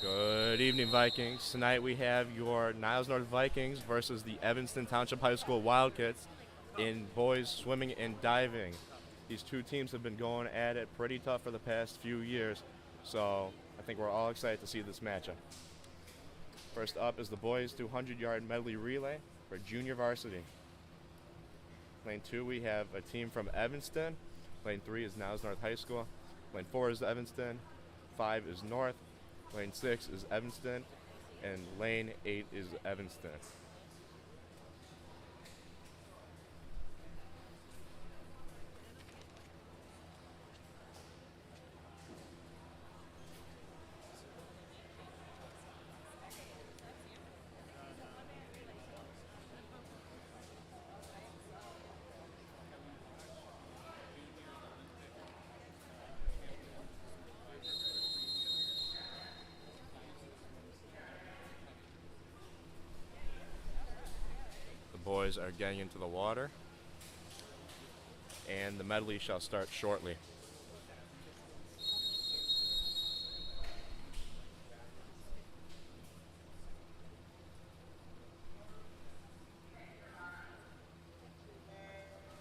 Good evening, Vikings. Tonight we have your Niles North Vikings versus the Evanston Township High School Wildkits in boys swimming and diving. These two teams have been going at it pretty tough for the past few years, so I think we're all excited to see this matchup. First up is the boys 200-yard medley relay for junior varsity. Lane 2, we have a team from Evanston. Lane 3 is Niles North High School. Lane 4 is Evanston. 5 is North. Lane 6 is Evanston. And lane 8 is Evanston. Boys are getting into the water, and the medley shall start shortly.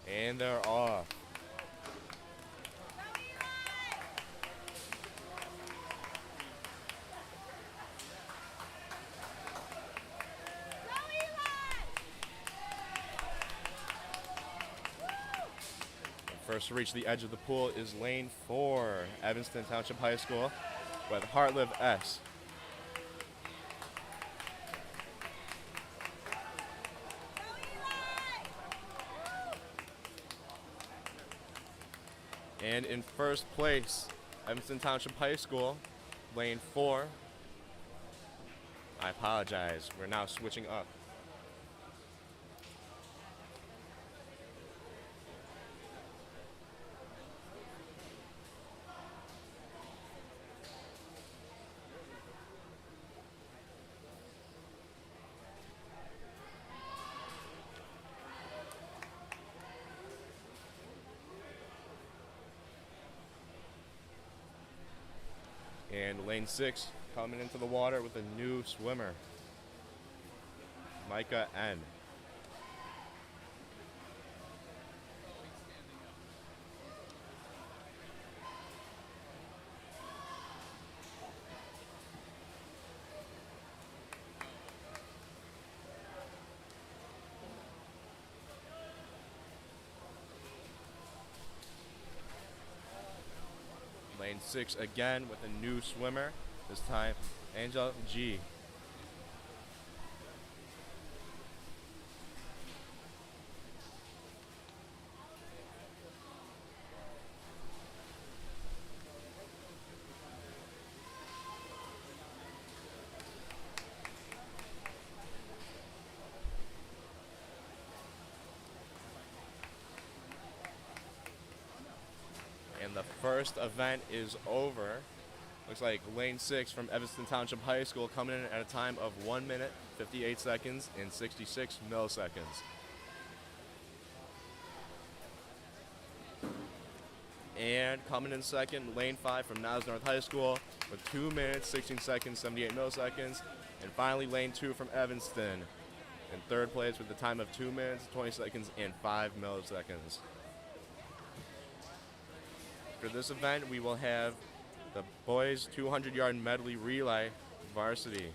And they're off. First to reach the edge of the pool is lane 4, Evanston Township High School, with Hartliv S. And in first place, Evanston Township High School, lane 4. I apologize, we're now switching up. And lane 6 coming into the water with a new swimmer, Micah N. Lane 6 again with a new swimmer, this time Angel G. And the first event is over. Looks like lane 6 from Evanston Township High School coming in at a time of 1 minute, 58 seconds, and 66 milliseconds. And coming in second, lane 5 from Niles North High School with 2 minutes, 16 seconds, 78 milliseconds. And finally, lane 2 from Evanston in third place with a time of 2 minutes, 20 seconds, and 5 milliseconds. For this event, we will have the boys 200-yard medley relay varsity.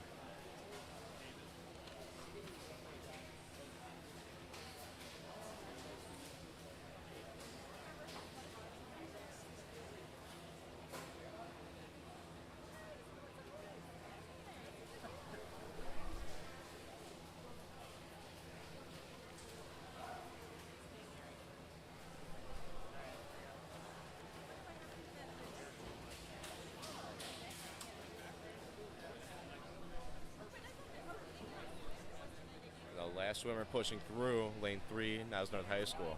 Last swimmer pushing through, lane 3, Niles North High School.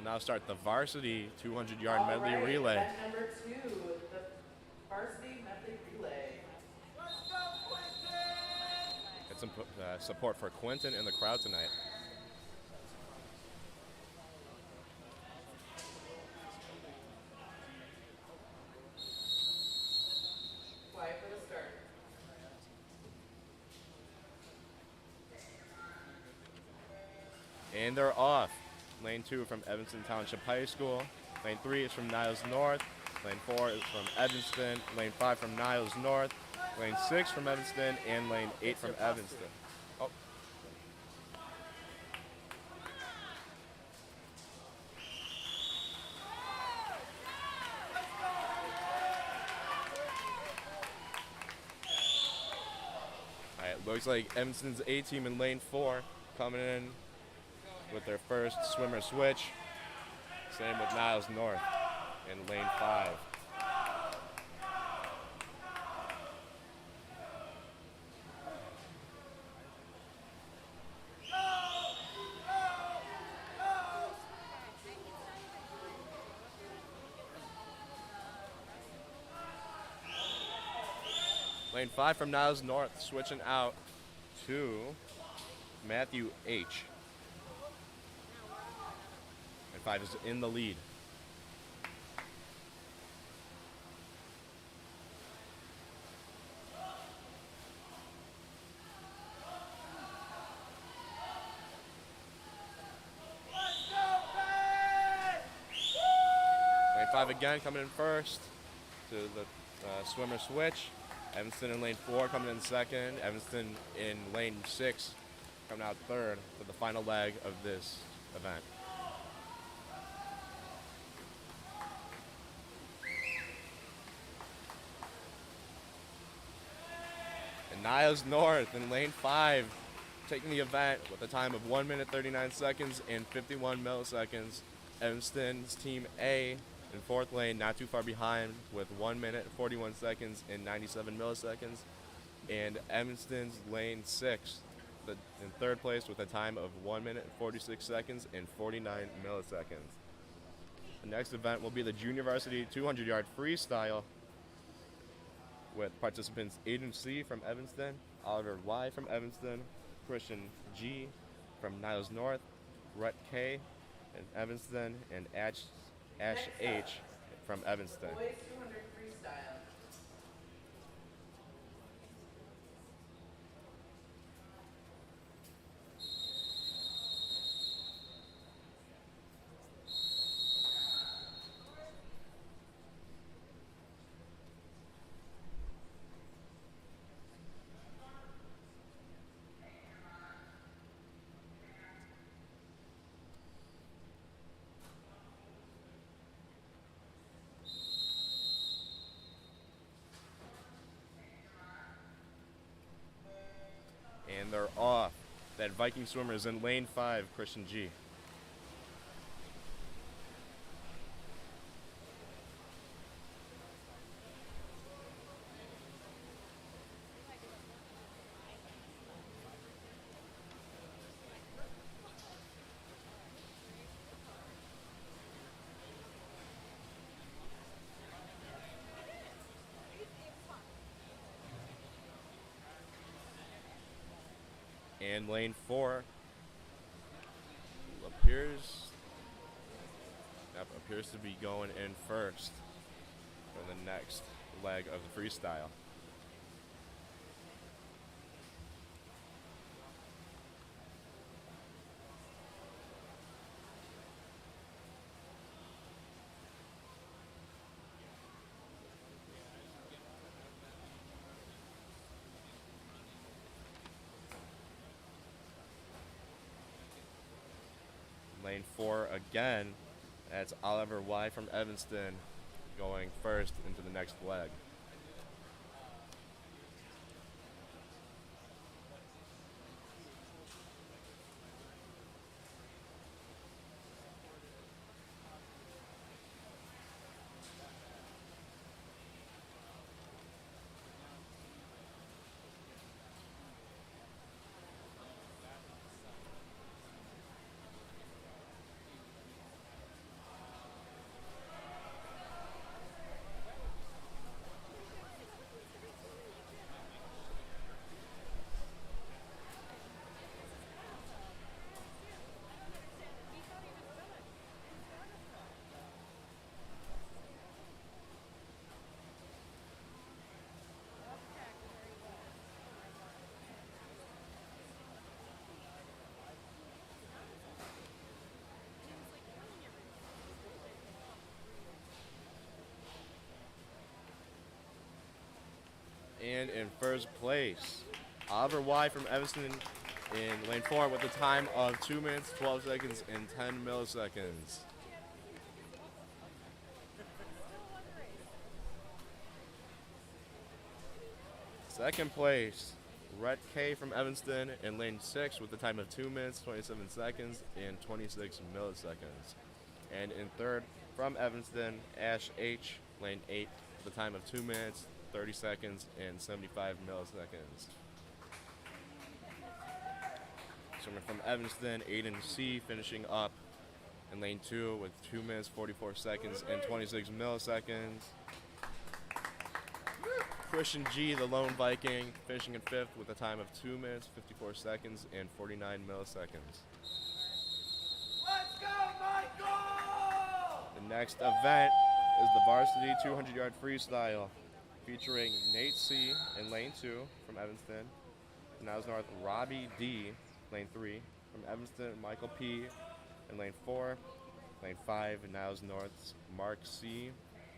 We'll now start the varsity 200-yard medley relay. Event number 2, the varsity medley relay. Get some support for Quentin in the crowd tonight. Quiet for the start. And they're off. Lane 2 from Evanston Township High School. Lane 3 is from Niles North. Lane 4 is from Evanston. Lane 5 from Niles North. Lane 6 from Evanston. And lane 8 from Evanston. Oh. All right, looks like Evanston's A team in lane 4 coming in with their first swimmer switch. Same with Niles North in lane 5. Lane 5 from Niles North switching out to Matthew H. And 5 is in the lead. Lane 5 again coming in first to the swimmer switch. Evanston in lane 4 coming in second. Evanston in lane 6 coming out third for the final leg of this event. And Niles North in lane 5 taking the event with a time of 1 minute 39 seconds and 51 milliseconds. Evanston's team A in fourth lane, not too far behind with 1 minute 41 seconds and 97 milliseconds. And Evanston's lane 6 in third place with a time of 1 minute 46 seconds and 49 milliseconds. The next event will be the junior varsity 200-yard freestyle with participants Aiden C. from Evanston, Oliver Y. from Evanston, Christian G. from Niles North, Rhett K. in Evanston, and Ash H. from Evanston. Boys 200 freestyle. And they're off. That Viking swimmer is in lane 5, Christian G. And lane 4 appears to be going in first for the next leg of the freestyle. Lane 4 again, that's Oliver Y. from Evanston going first into the next leg. And in first place, Oliver Y from Evanston in lane 4 with a time of 2 minutes, 12 seconds, and 10 milliseconds. Second place, Rhett K from Evanston in lane 6 with a time of 2 minutes, 27 seconds, and 26 milliseconds. And in third, from Evanston, Ash H, lane 8 with a time of 2 minutes, 30 seconds, and 75 milliseconds. Swimming from Evanston, Aiden C finishing up in lane 2 with 2 minutes, 44 seconds, and 26 milliseconds. Christian G, the lone Viking, finishing in 5th with a time of 2 minutes, 54 seconds, and 49 milliseconds. Let's go, Michael! The next event is the Varsity 200-yard freestyle, featuring Nate C in lane 2 from Evanston. Niles North, Robbie D, lane 3 from Evanston. Michael P in lane 4. Lane 5, Niles North's Mark C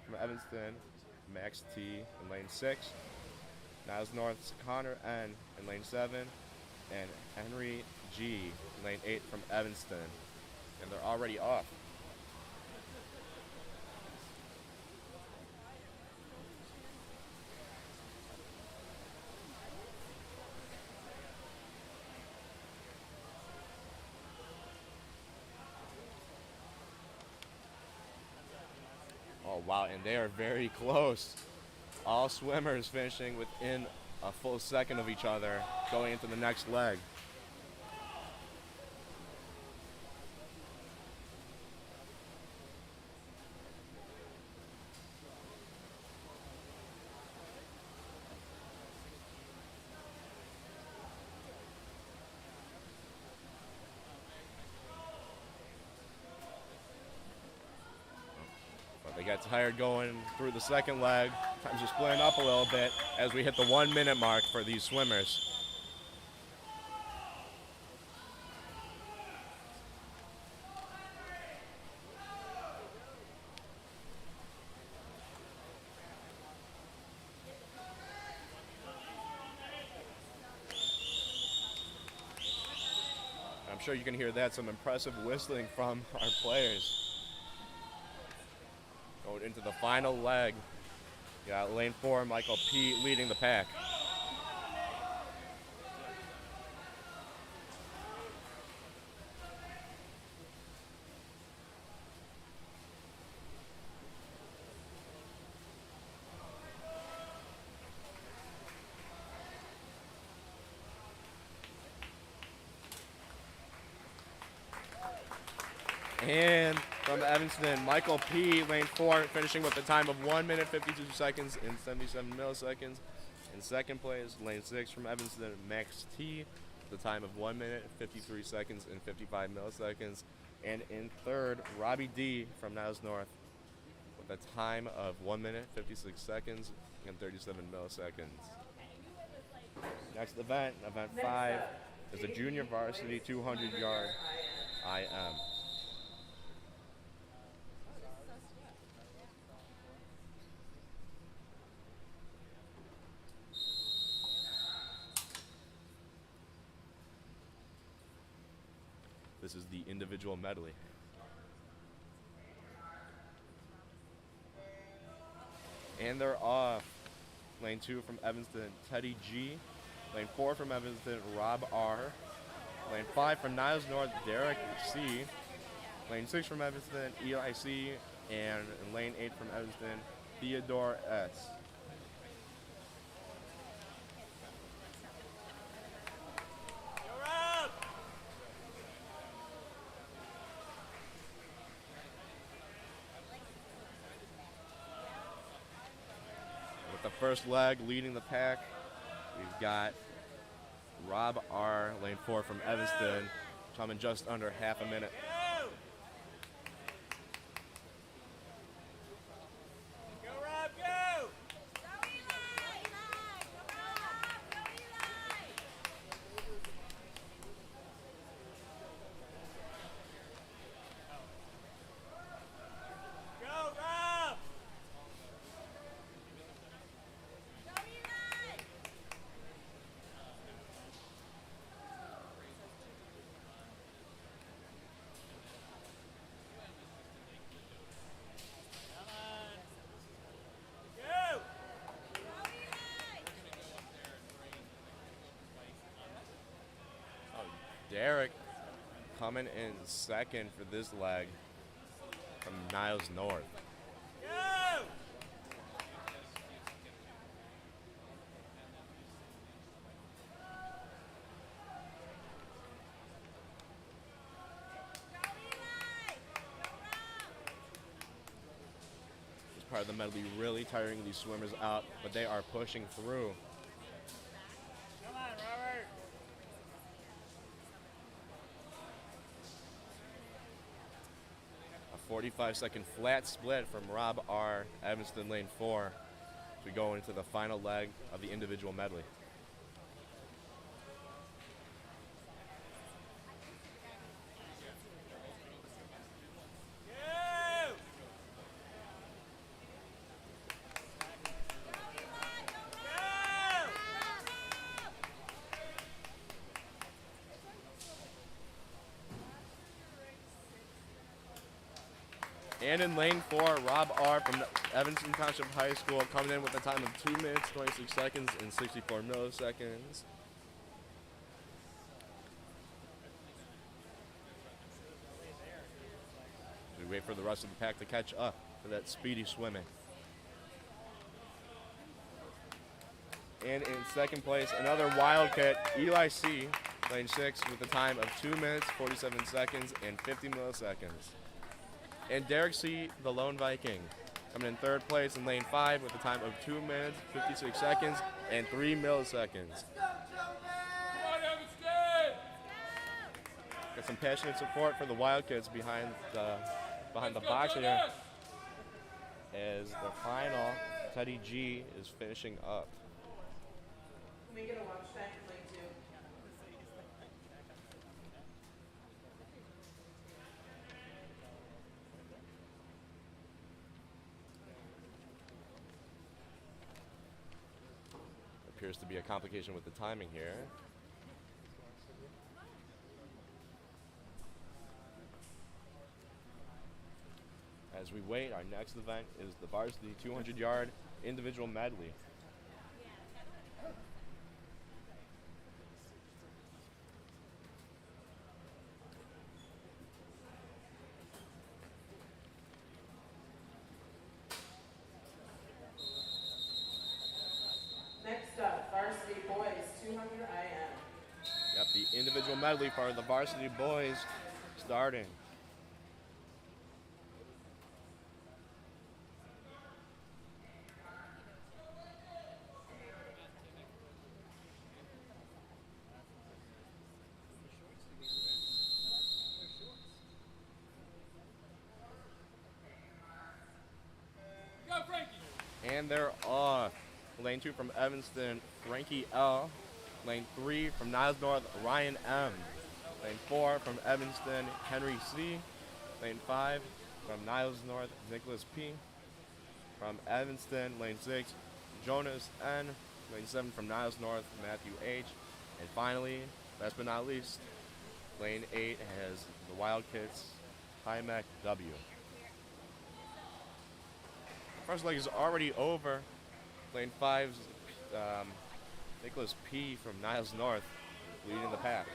from Evanston. Max T in lane 6. Niles North's Connor N in lane 7. And Henry G in lane 8 from Evanston. And they're already off. Oh, wow, and they are very close. All swimmers finishing within a full second of each other going into the next leg. They got tired going through the second leg. Times are splitting up a little bit as we hit the 1 minute mark for these swimmers. I'm sure you can hear that, some impressive whistling from our players. Going into the final leg. You got lane 4, Michael P leading the pack. And from Evanston, Michael P, lane 4, finishing with a time of 1 minute, 52 seconds, and 77 milliseconds. In second place, lane 6 from Evanston, Max T, with a time of 1 minute, 53 seconds, and 55 milliseconds. And in third, Robbie D from Niles North, with a time of 1 minute, 56 seconds, and 37 milliseconds. Next event, event 5, is the Junior Varsity 200-yard IM. This is the individual medley. And they're off. Lane 2 from Evanston, Teddy G. Lane 4 from Evanston, Rob R. Lane 5 from Niles North, Derek C. Lane 6 from Evanston, Eli C. And in lane 8 from Evanston, Theodore S. The first leg leading the pack, we've got Rob R, lane 4 from Evanston, coming just under half a minute. Go, Rob, go! Go, Eli! Go, Rob! Go, Eli! Go, Rob! Go, Eli! Derek coming in second for this leg from Niles North. Go! This part of the medley really tiring these swimmers out, but they are pushing through. Come on, Robert. A 45-second flat split from Rob R. Evanston lane 4 as we go into the final leg of the individual medley. Go! Go! And in lane 4, Rob R. from Evanston Township High School coming in with a time of 2 minutes, 26 seconds, and 64 milliseconds. We wait for the rest of the pack to catch up for that speedy swimming. And in second place, another Wildcat, Eli C., lane 6, with a time of 2 minutes, 47 seconds, and 50 milliseconds. And Derek C., the lone Viking, coming in third place in lane 5 with a time of 2 minutes, 56 seconds, and 3 milliseconds. Come on, Evanston! Got some passionate support for the Wildkits behind the box here as the final, Teddy G, is finishing up. Can we get a watch time for lane 2? Appears to be a complication with the timing here. As we wait, our next event is the Varsity 200-yard individual medley. Next up, Varsity Boys 200 IM. Yep, the individual medley for the Varsity boys starting. Go, Frankie! And they're off. Lane 2 from Evanston, Frankie L. Lane 3 from Niles North, Ryan M. Lane 4 from Evanston, Henry C. Lane 5 from Niles North, Nicholas P. From Evanston, lane 6, Jonas N. Lane 7 from Niles North, Matthew H. And finally, last but not least, lane 8 has the Wildkits, Hymac W. First leg is already over. Lane 5's Nicholas P. from Niles North leading the pack.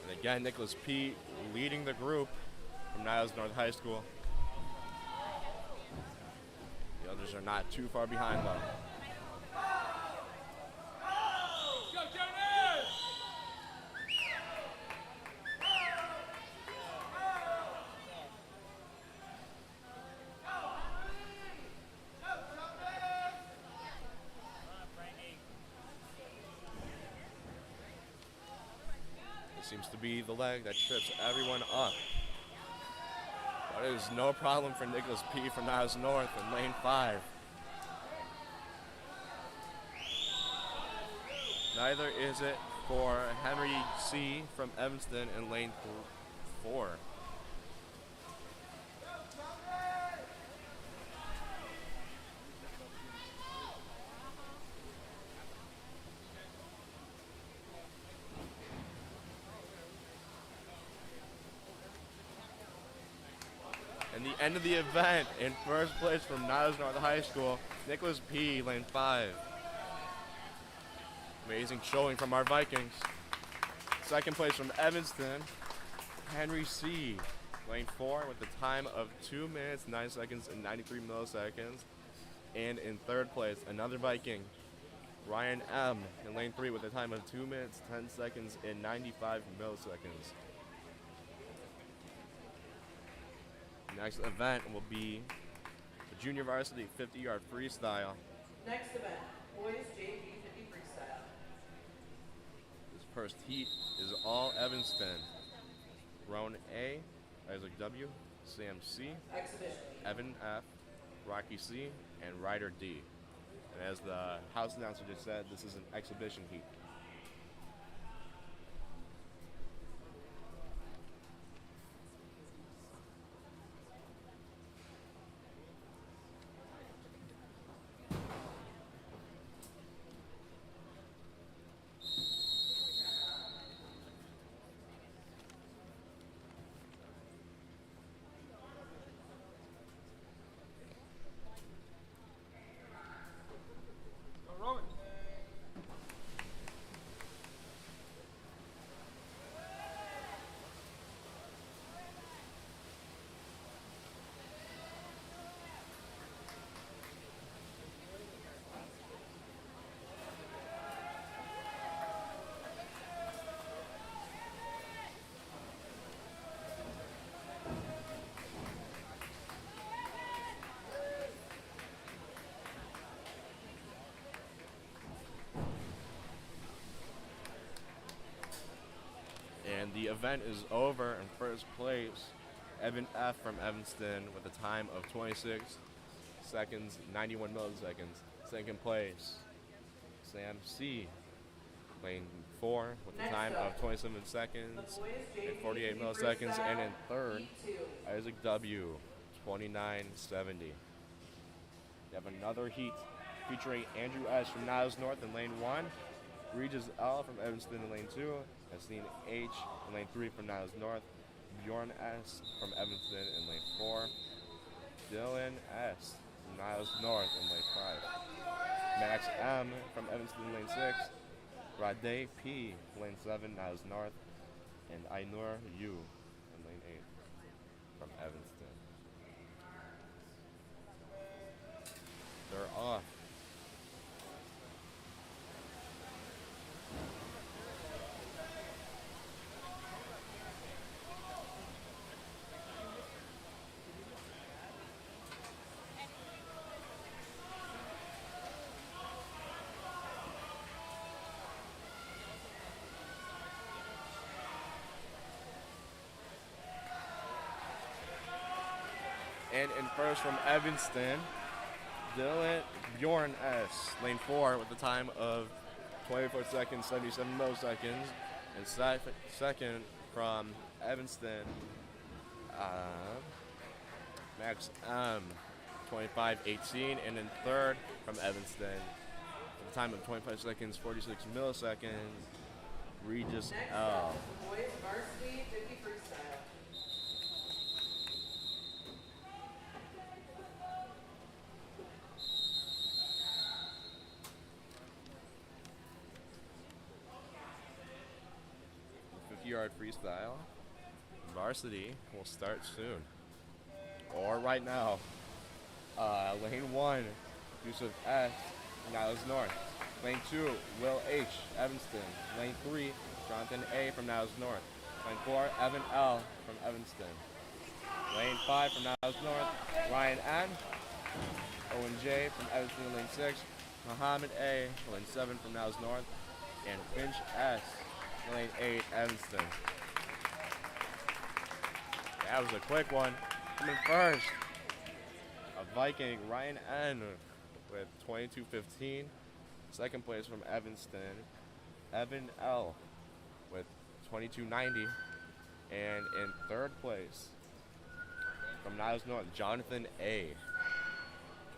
And again, Nicholas P. leading the group from Niles North High School. The others are not too far behind though. Go, Jonas! This seems to be the leg that trips everyone up. But it is no problem for Nicholas P. from Niles North in lane 5. Neither is it for Henry C. from Evanston in lane 4. the end of the event, in first place from Niles North High School, Nicholas P., lane 5. Amazing showing from our Vikings. Second place from Evanston, Henry C., lane 4, with a time of 2 minutes, 9 seconds, and 93 milliseconds. And in third place, another Viking, Ryan M., in lane 3, with a time of 2 minutes, 10 seconds, and 95 milliseconds. Next event will be the junior varsity 50-yard freestyle. Next event, boys JV 50 freestyle. This first heat is all Evanston. Roan A, Isaac W., Sam C., Exhibition. Evan F., Rocky C., and Ryder D. And as the house announcer just said, this is an exhibition heat. Go, Rowan. And the event is over. In first place, Evan F. from Evanston with a time of 26 seconds, 91 milliseconds. Second place, Sam C., lane 4, with a Next time up, of 27 The seconds boys JV and 48 50 milliseconds. freestyle, And in third, heat 2. Isaac W., 29.70. You have another heat featuring Andrew S. from Niles North in lane 1, Regis L. from Evanston in lane 2, Yassine H. in lane 3 from Niles North, Bjorn S. from Evanston in lane 4, Dylan S. from Niles North in lane 5, Max M. from Evanston in lane 6, Rade P. lane 7, Niles North, and Ainur U. in lane 8 from Evanston. They're off. And in first from Evanston, Dylan Bjorn S., lane 4, with a time of 24 seconds, 77 milliseconds. And second from Evanston, Max M., 25.18. And in third from Evanston, with a time of 25 seconds, 46 milliseconds, Regis Next L. up, boys varsity 50 freestyle. The 50-yard freestyle. Varsity will start soon. Or right now. Lane 1, Yusuf S., Niles North. Lane 2, Will H., Evanston. Lane 3, Jonathan A. from Niles North. Lane 4, Evan L. from Evanston. Lane 5 from Niles North, Ryan N. Owen J. from Evanston in lane 6. Muhammad A. lane 7 from Niles North. And Finch S. lane 8, Evanston. That was a quick one. Coming first, a Viking, Ryan N. with 22.15. Second place from Evanston, Evan L. with 22.90. And in third place from Niles North, Jonathan A.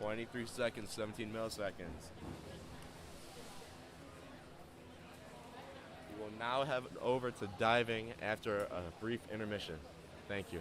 23 seconds, 17 milliseconds. We will now have it over to diving after a brief intermission. Thank you.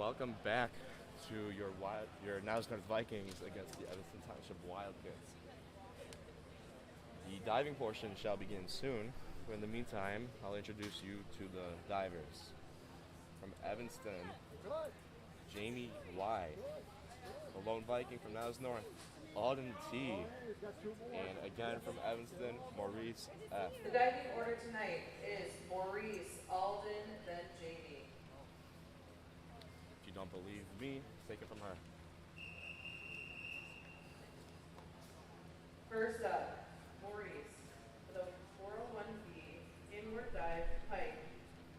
Welcome back to your Niles North Vikings against the Evanston Township Wildkits. The diving portion shall begin soon. But in the meantime, I'll introduce you to the divers. From Evanston, Jamie Y. The lone Viking from Niles North, Alden T. And again from Evanston, Maurice F. The diving order tonight is Maurice, Alden, then Jamie. If you don't believe me, take it from her. First up, Maurice, with a 401B, inward dive, pike,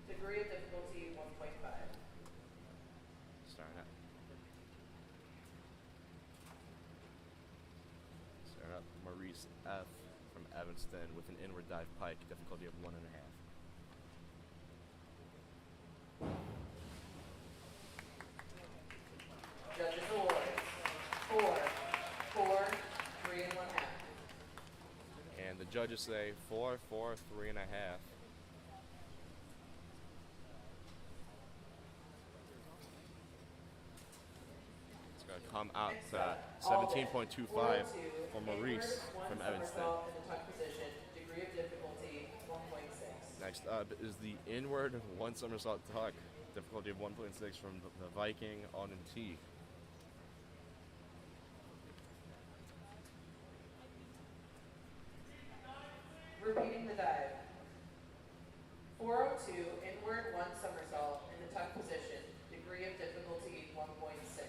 degree of difficulty 1.5. Starting up. Maurice F. from Evanston with an inward dive pike, difficulty of 1.5. Judges awards, 4, 3 1/2. And the judges say 4, 3.5. It's going to come out Next to up, 17.25 Alden, for Maurice from Evanston. In the tuck position, degree of difficulty 1.6. Next up is the inward one somersault tuck, difficulty of 1.6 from the Viking Alden T. Repeating the dive. 402, inward one somersault in the tuck position, degree of difficulty 1.6.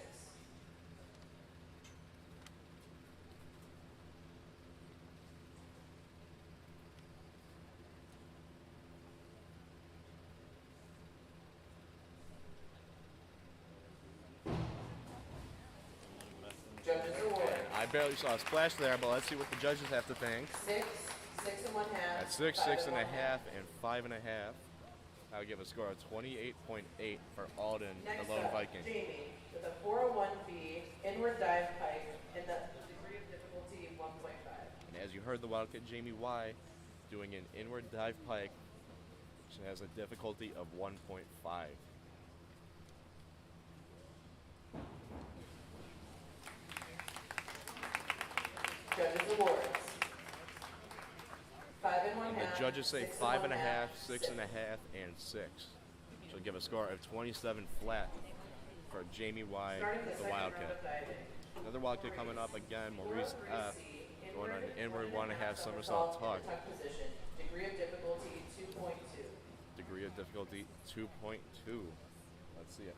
Judges award. I barely saw a splash there, but let's see what the judges have to think. 6, 6 1/2. At 6, 6.5, and 5.5. That would give a score of 28.8 for Alden, Next the lone up, Viking. Jamie, with a 401B, inward dive pike, and the degree of difficulty 1.5. And as you heard the Wildcat Jamie Y doing an inward dive pike, which has a difficulty of 1.5. Judges awards. 5 1/2. And the judges say 6 5.5, 1/2, 6.5, and 6. Which will give a score of 27 flat for Jamie Y, Starting the the second round Wildcat. of diving. Another Wildcat coming up again, Maurice F. C, going on an inward 1.5 1.5 somersault tuck. in the tuck position. Degree of difficulty 2.2. Degree of difficulty 2.2. Let's see it.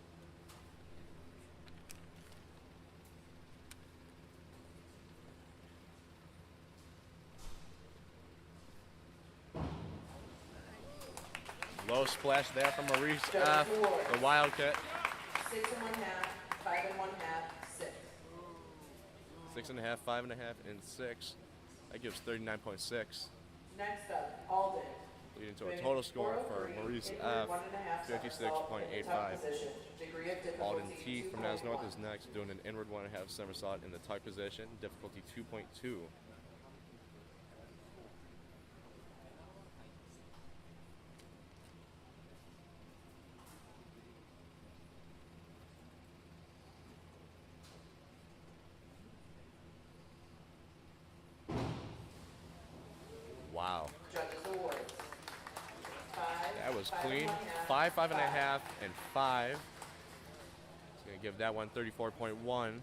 Low splash there from Maurice F. The Wildcat. 6 1/2, 5 1/2, 6. 6.5, 5.5, and 6. That gives 39.6, Next up, Alden. leading to a total score for Maurice F. 56.85. Degree of difficulty Alden T. from Niles North 2.1. is next, doing an inward 1.5 somersault in the tuck position, difficulty 2.2. Wow, Judges awards. 5. that was 5 clean. 1/2, 5, 5.5, and 5. It's going to give that one 34.1.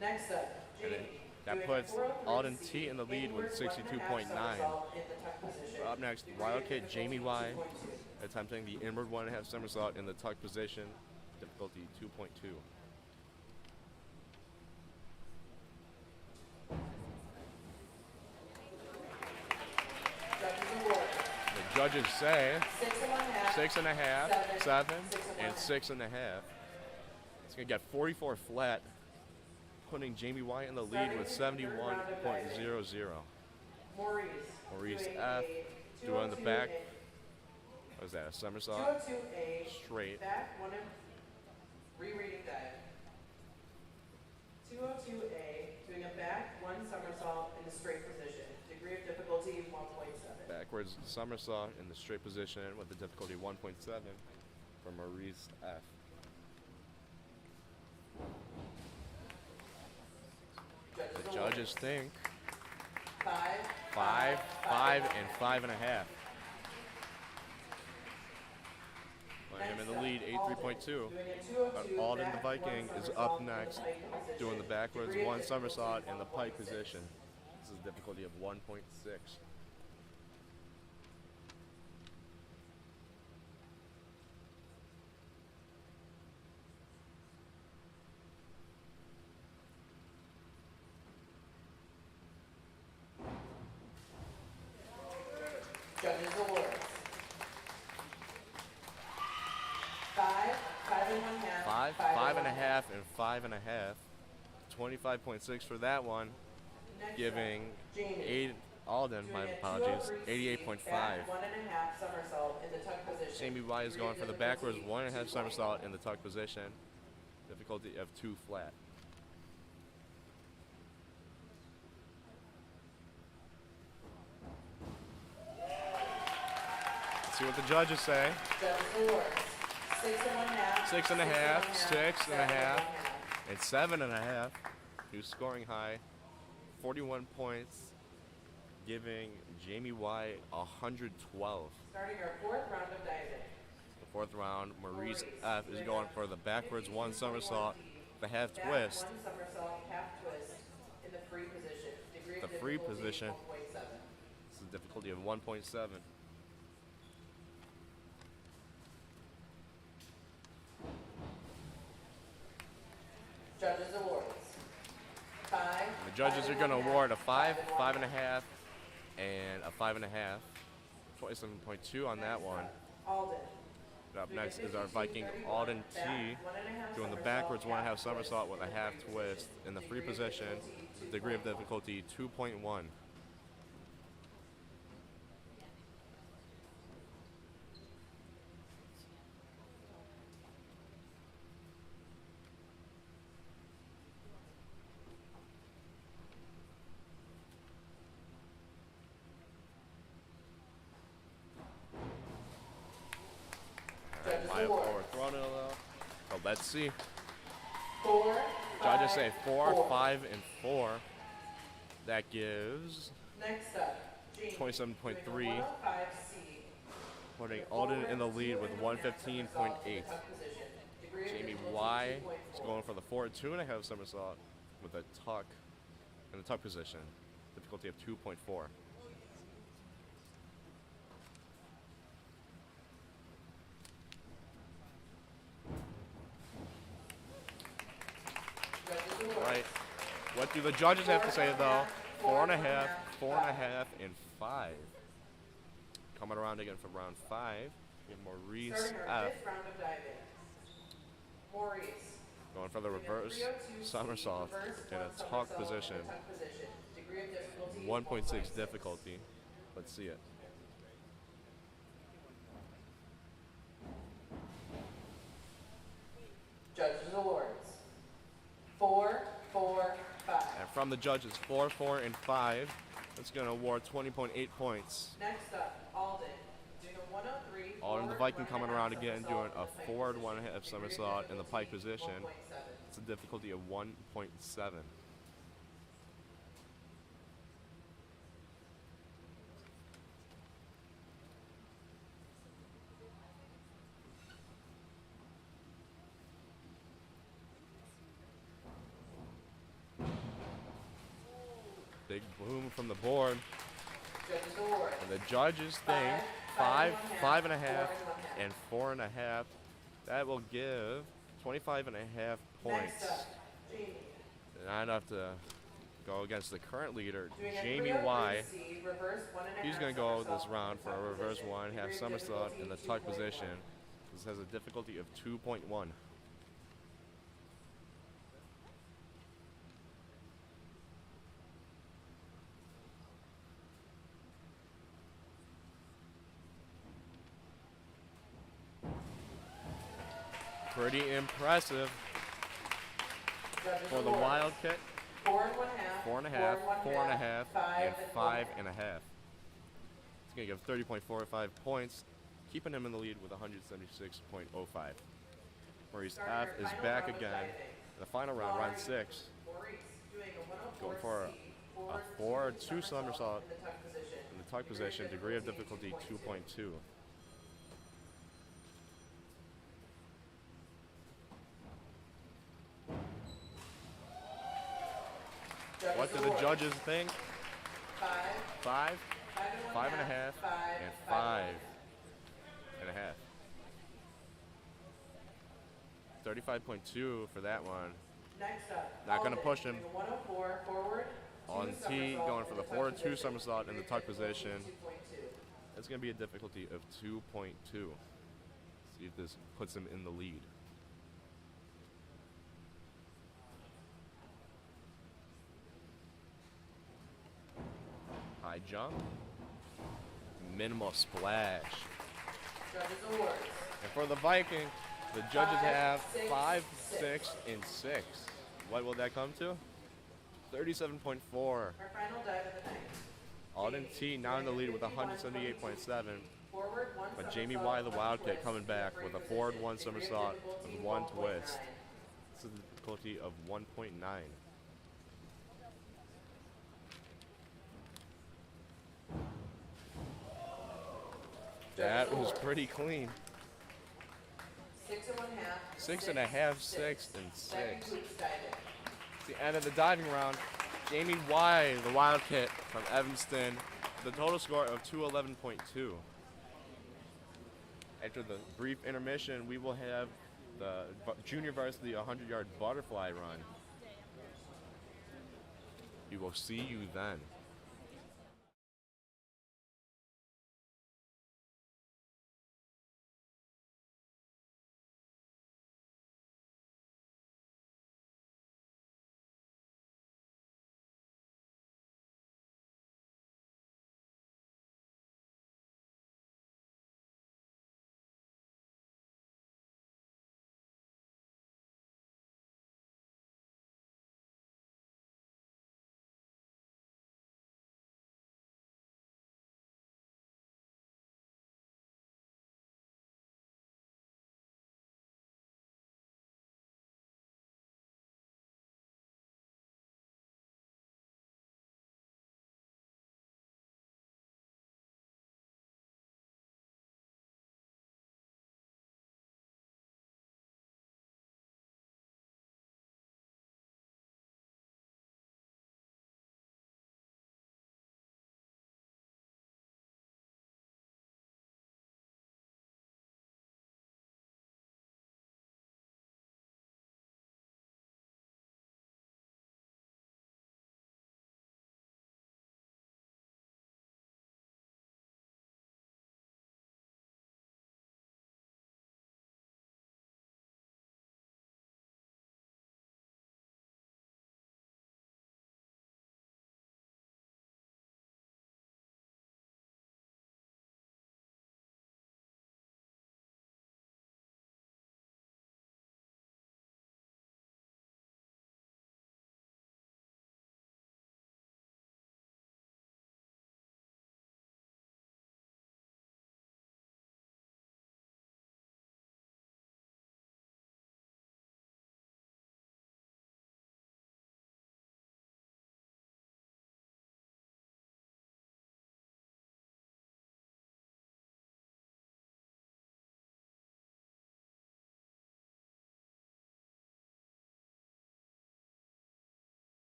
Next up, And Jamie. that doing a puts 403 Alden C, T in the lead with inward 62.9. 1.5 somersault in the tuck position. Up next, Degree of Wildcat Jamie Y, difficulty 2.2. attempting the inward 1.5 somersault in the tuck position, difficulty 2.2. Judges awards. The judges say 6 1/2, 6.5, 7, and 6.5. It's going to get 44 flat, putting Jamie Y in the lead with 71.00. Maurice. Maurice doing F. a doing the 202 back. A, What was that, a somersault? 202A. Straight. Back one of rereading dive. 202A. Doing a back one somersault in the straight position. Degree of difficulty 1.7. Backwards somersault in the straight position with the difficulty 1.7 for Maurice F. judges think 5, 5, 5, and 5.5. Putting him in the lead, 83.2. Doing a But 202 Alden the back, Viking one is somersault up in the next, pike position. doing the backwards Degree of one difficulty somersault in the pike 1.6. position. This is difficulty of 1.6. Judges awards. 5, 5.5. 5, 5.5, and 5.5. 25.6 for that one, Next giving up, Jamie. Alden, my Doing a apologies, 203 88.5. back 1.5 somersault in the tuck position. Jamie Y is going for the backwards 1.5 somersault in the tuck position. Difficulty of 2 flat. Let's see what the judges say. Judges awards. 6.5. 6.5, 6.5, 7.5. and 7.5. New scoring high, 41 points, giving Jamie Y 112. Starting our fourth round of diving. The fourth round, Maurice F is going for the backwards 1 somersault, the half Back twist. 1 somersault, half twist in the free position. Degree of The free difficulty, position. 1.7. This is a difficulty of 1.7. Judges awards. 5. The judges are going to award a 5, 5.5, and a 5.5. 27.2 on that one. Alden. Up next is our Viking Alden T, doing the backwards 1.5 somersault with a half twist in the free position. Degree of difficulty 2.1. Judges My awards. forward throwing it a little. So let's see. 4. Judges 5, say 4, 4. 5, and 4. That gives Next up, Jamie. 27.3. Doing a 105C. Putting Alden in the lead with 115.8. Jamie Y is going for the forward 2.5 somersault with a tuck in the tuck position. Difficulty of 2.4. Right. What do the judges have to say though? 4.5, 4.5, and 5. Coming around again for round 5. We have Maurice Starting our F. fifth round of diving. Maurice. Going for the Doing a reverse 302C, somersault reverse in one a tuck somersault in the position. tuck position. Degree of difficulty 1.6 1.6. difficulty. Let's see it. Judges awards. 4, 4, 5. And from the judges, 4, 4, and 5, that's going to award 20.8 points. Next up, Alden. Doing a 103. Alden the forward Viking coming 1.5 around again, somersault doing in a the pike forward position. 1.5 Degree of somersault in the pike difficulty position. 1.7. It's a difficulty of 1.7. Big boom from the board. Judges awards. And the judges think 5, 5.5, and 4.5. That will give 25.5 points. Next up, Jamie. And I'd have to go against the current leader, Doing a Jamie 303C, Y. reverse 1.5 He's going to go this somersault round in for the a tuck reverse position. 1.5 Degree of somersault in the difficulty tuck 2.1. position. This has a difficulty of 2.1. Pretty impressive Judges for the awards. Wildcat. 4.5, 4.5, 4.5, and 5.5. 5.5. It's going to give 30.45 points, keeping him in the lead with 176.05. Maurice F is back again. In the final round, round 6, Maurice doing a 104C, going for forward forward two somersault in the tuck position. in the tuck position, degree of difficulty 2.2. What do the award. judges think? 5, 5, 5 5.5, and 5 and a half. 35.2 for that one. Next up, Not gonna Alden push him. doing a 104 forward. On two T, somersault going for in the tuck forward 2 position. somersault in the tuck position. 2.2. That's going to be a difficulty of 2.2. See if this puts him in the lead. High jump. Minimal splash. Judges awards. And for the Viking, the judges 5, have 6, 5, 6. 6, and 6. What will that come to? 37.4. Our final dive of the night. Alden T now in the lead with 178.7. Forward 1 But Jamie somersault, Y, the 1 Wildcat, twist. coming back with a Free forward position. 1 Degree of somersault difficulty with 1 1.9. twist. This is a difficulty of 1.9. That was pretty clean. 6 and 1/2. 6.5, 6, and Second 6. hoops diving. It's the end of the diving round. Jamie Y, the Wildcat from Evanston, the total score of 211.2. After the brief intermission, we will have the junior varsity 100-yard butterfly run. We will see you then.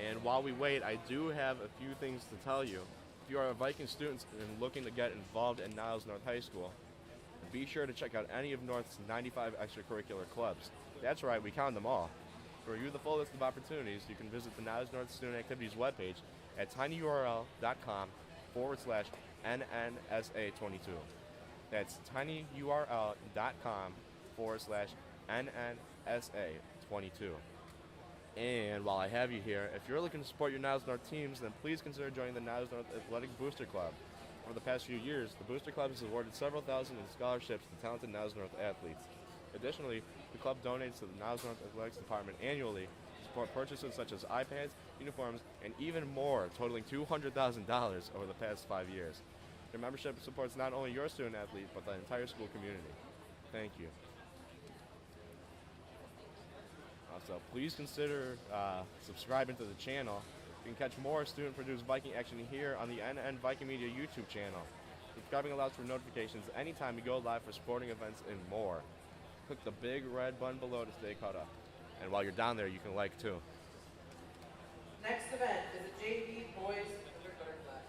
And while we wait, I do have a few things to tell you. If you are a Viking student and looking to get involved in Niles North High School, be sure to check out any of North's 95 extracurricular clubs. That's right, we count them all. To review the full list of opportunities, you can visit the Niles North Student Activities webpage at tinyurl.com/NNSA22. That's tinyurl.com/NNSA22. And while I have you here, if you're looking to support your Niles North teams, then please consider joining the Niles North Athletic Booster Club. Over the past few years, the Booster Club has awarded several thousand in scholarships to talented Niles North athletes. Additionally, the club donates to the Niles North Athletics Department annually to support purchases such as iPads, uniforms, and even more, totaling $200,000 over the past 5 years. Their membership supports not only your student athlete, but the entire school community. Thank you. Also, please consider subscribing to the channel. You can catch more student-produced Viking action here on the NN Viking Media YouTube channel. Subscribing allows for notifications anytime we go live for sporting events and more. Click the big red button below to stay caught up. And while you're down there, you can like too. Next event is a JV boys 100 butterfly.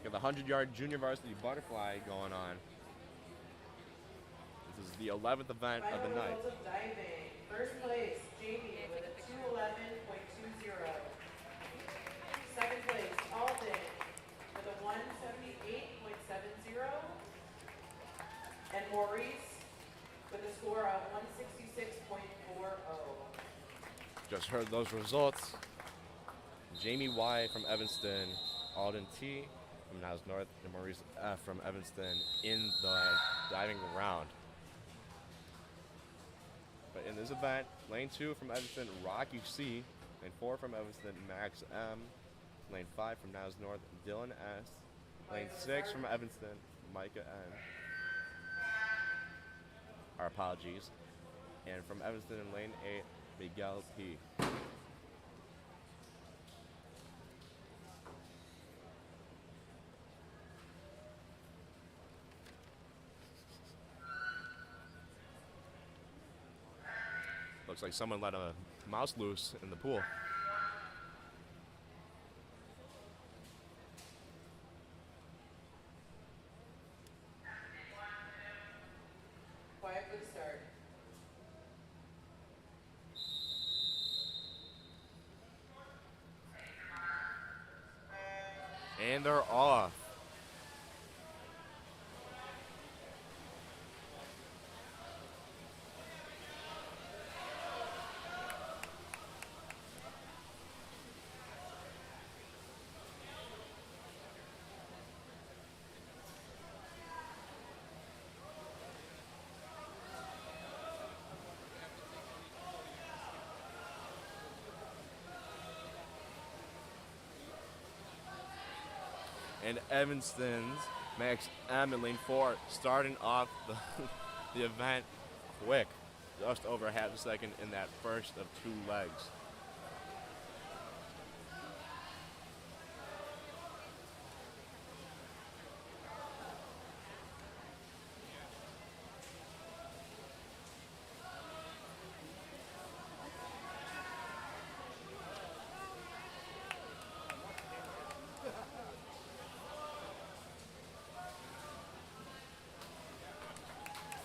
We got the 100-yard junior varsity butterfly going on. This is the 11th event of the Final night. results of diving. First place, JV with a 211.20. Second place, Alden with a 178.70. And Maurice with a score of 166.40. Just heard those results. Jamie Y from Evanston, Alden T from Niles North, and Maurice F from Evanston in the diving round. But in this event, lane 2 from Evanston, Rocky C. Lane 4 from Evanston, Max M. Lane 5 from Niles North, Dylan S. Lane 6 from Evanston, Micah N. Our apologies. And from Evanston in lane 8, Miguel P. Looks like someone let a mouse loose in the pool. Quiet for the start. And they're off. And Evanston's Max M in lane 4 starting off the event quick, just over half a second in that first of 2 legs.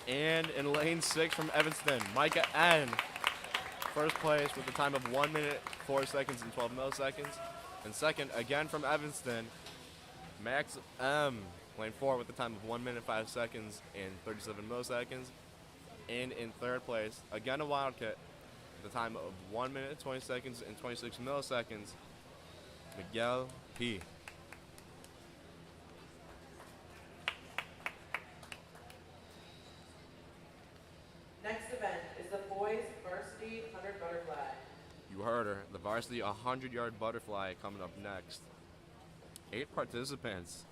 And in lane 6 from Evanston, Micah N. First place with a time of 1 minute, 4 seconds, and 12 milliseconds. And second, again from Evanston, Max M. Lane 4 with a time of 1 minute, 5 seconds, and 37 milliseconds. And in third place, again a Wildcat, with a time of 1 minute, 20 seconds, and 26 milliseconds, Miguel P. Next event is the boys varsity 100 butterfly. You heard her. The varsity 100-yard butterfly coming up next. 8 participants.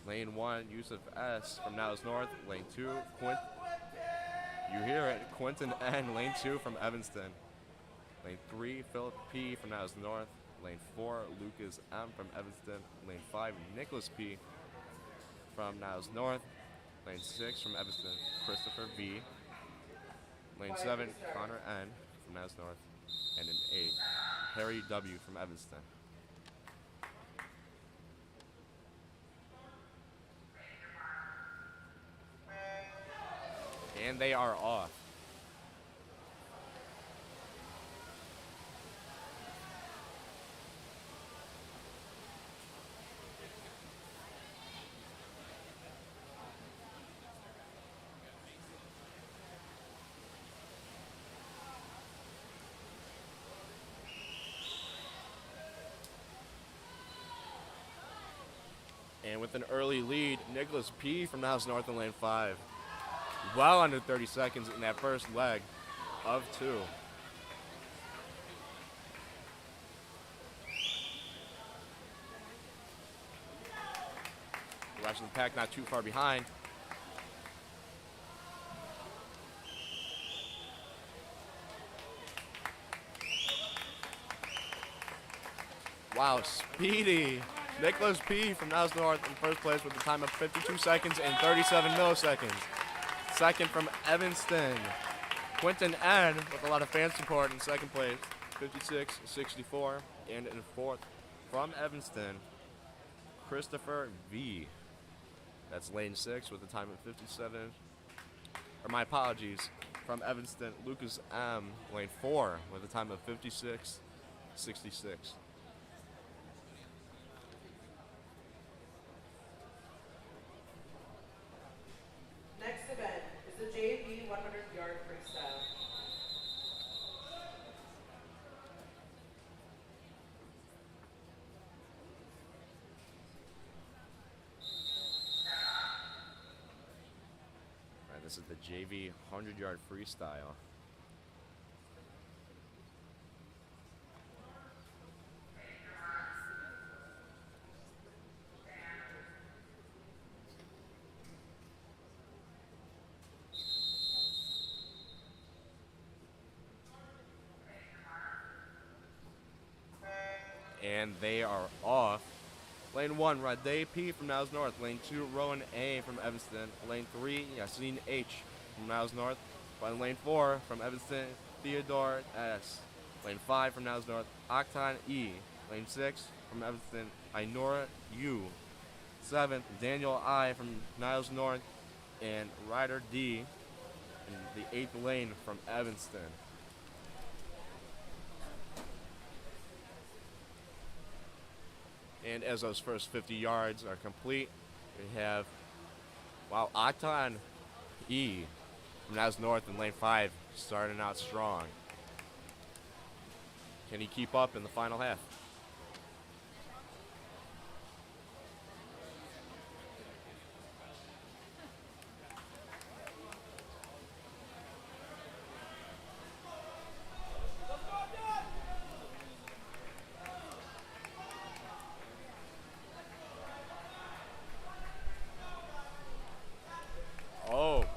Lane 1, Yusuf S. from Niles North. Lane 2, you hear it, Quentin N. Lane 2 from Evanston. Lane 3, Philip P. from Niles North. Lane 4, Lucas M. from Evanston. Lane 5, Nicholas P. from Niles North. Lane 6 from Evanston, Christopher V. Lane 7, Connor N. from Niles North. And in 8, Harry W. from Evanston. And they are off. And with an early lead, Nicholas P. from Niles North in lane 5. Well under 30 seconds in that first leg. of 2. The rest of the pack not too far behind. Wow, speedy. Nicholas P. from Niles North in first place with a time of 52 seconds and 37 milliseconds. Second from Evanston, Quentin N. with a lot of fan support in second place, 56-64. And in fourth from Evanston, Christopher V. That's lane 6 with a time of 57. Or my apologies, from Evanston, Lucas M. lane 4 with a time of 56-66. Next event is the JV 100-yard freestyle. All right, this is the JV 100-yard freestyle. And they are off. Lane 1, Rade P. from Niles North. Lane 2, Rowan A. from Evanston. Lane 3, Yassine H. from Niles North. By lane 4, from Evanston, Theodore S. Lane 5, from Niles North, Octon E. Lane 6, from Evanston, Ainora U. 7th, Daniel I. from Niles North. And Ryder D. in the 8th lane from Evanston. And as those first 50 yards are complete, we have, wow, Octon E. from Niles North in lane 5 starting out strong. Can he keep up in the final half?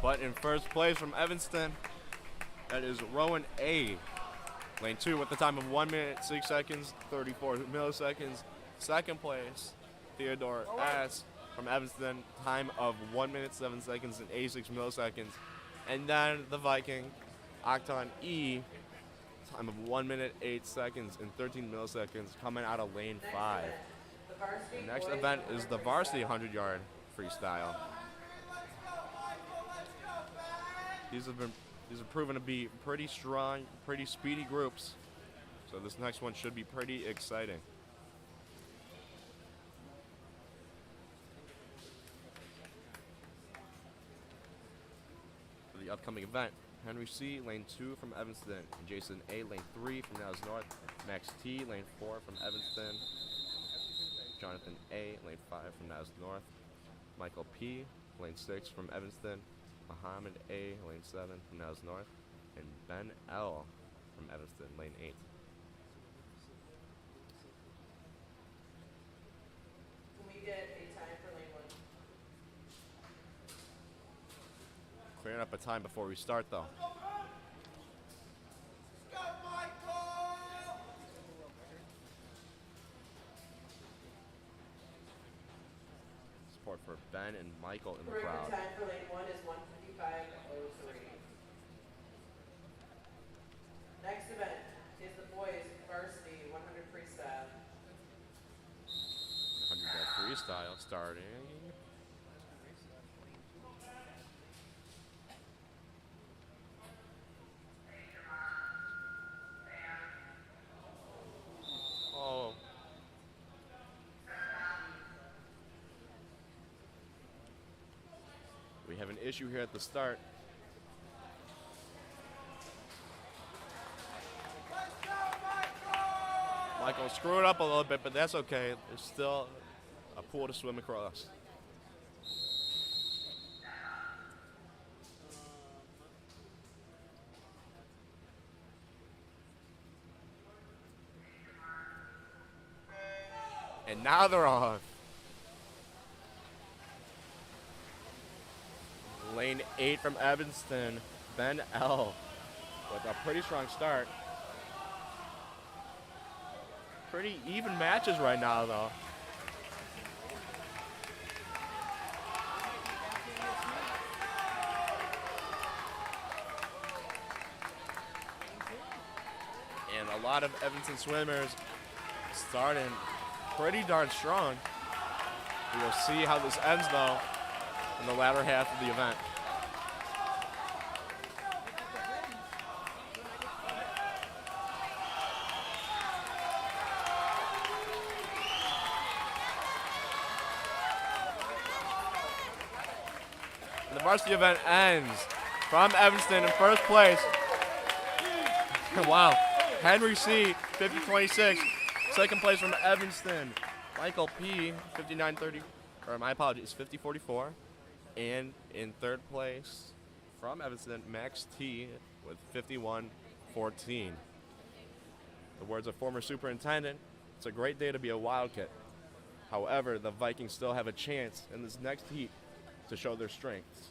But in first place from Evanston, that is Rowan A. Lane 2 with the time of 1 minute, 6 seconds, 34 milliseconds. Second place, Theodore S. from Evanston, time of 1 minute, 7 seconds, and 86 milliseconds. And then the Viking, Octon E. Time of 1 minute, 8 seconds, and 13 milliseconds coming out of lane 5. The next event is the Varsity 100-yard freestyle. These have proven to be pretty strong, pretty speedy groups. So this next one should be pretty exciting. For the upcoming event, Henry C, lane 2 from Evanston. Jason A, lane 3 from Niles North. Max T, lane 4 from Evanston. Jonathan A, lane 5 from Niles North. Michael P, lane 6 from Evanston. Muhammad A, lane 7 from Niles North, and Ben L from Evanston, lane 8. Can we get a time for lane 1? Clearing up a time before we start, though. Support for Ben and Michael in the Correct crowd. time for lane 1 is 1:55:03. Next event is the boys varsity 100 freestyle. 100-yard freestyle starting. Oh. We have an issue here at the start. Michael screwed up a little bit, but that's okay. There's still a pool to swim across. Now they're off. Lane 8 from Evanston, Ben L. with a pretty strong start. Pretty even matches right now, though. And a lot of Evanston swimmers starting pretty darn strong. We'll see how this ends, though, in the latter half of the event. The varsity event ends from Evanston in first place. Wow. Henry C, 50-26. Second place from Evanston. Michael P, 59-30. Or my apologies, 50-44. And in third place from Evanston, Max T with 51-14. The words of former superintendent, it's a great day to be a Wildcat. However, the Vikings still have a chance in this next heat to show their strengths.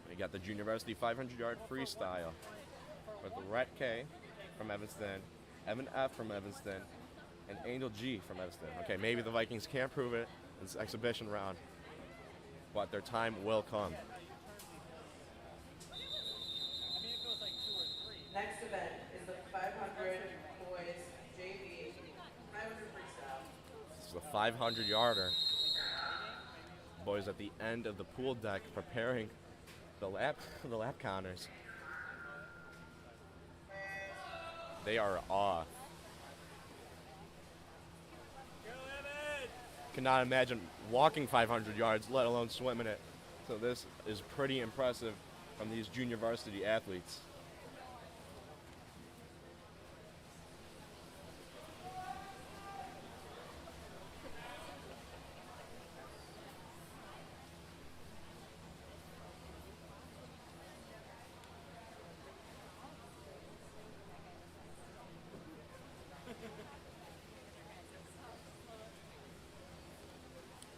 We got the Junior Varsity 500-yard freestyle with Rhett K from Evanston, Evan F from Evanston, and Angel G from Evanston. Okay, maybe the Vikings can't prove it in this exhibition round, but their time will come. Next event is the 500 boys JV 500 freestyle. This is a 500-yarder. Boys at the end of the pool deck preparing the lap counters. They are off. Cannot imagine walking 500 yards, let alone swimming it. So this is pretty impressive from these junior varsity athletes.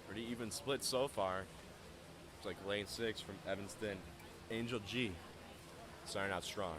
Pretty even split so far. It's like lane 6 from Evanston. Angel G starting out strong.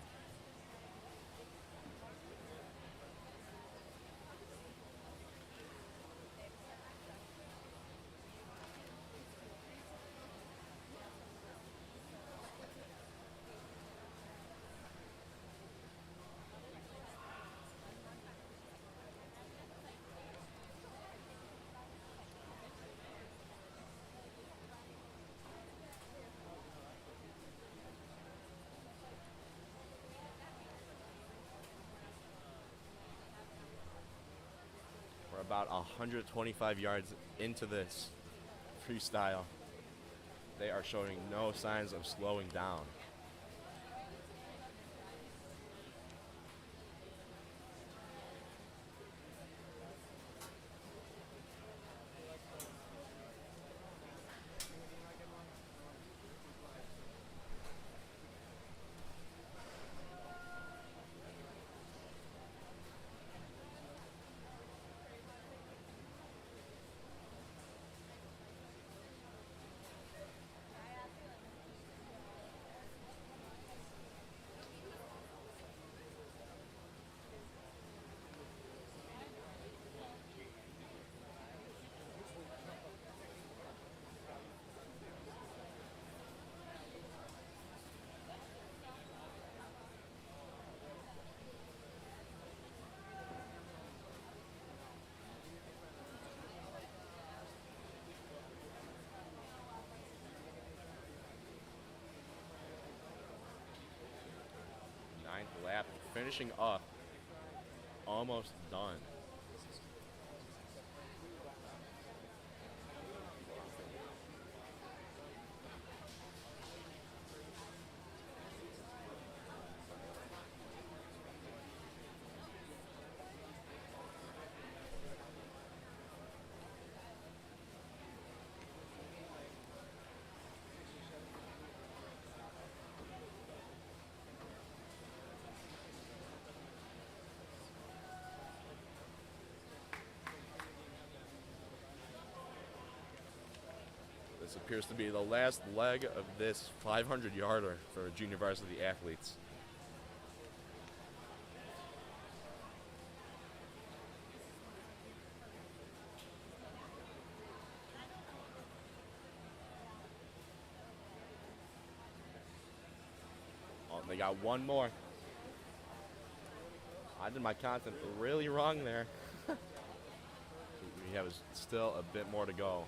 We're about 125 yards into this freestyle. They are showing no signs of slowing down. Ninth lap, finishing up, almost done. This appears to be the last leg of this 500-yarder for junior varsity athletes. Oh, they got one more. I did my content really wrong there. We have still a bit more to go.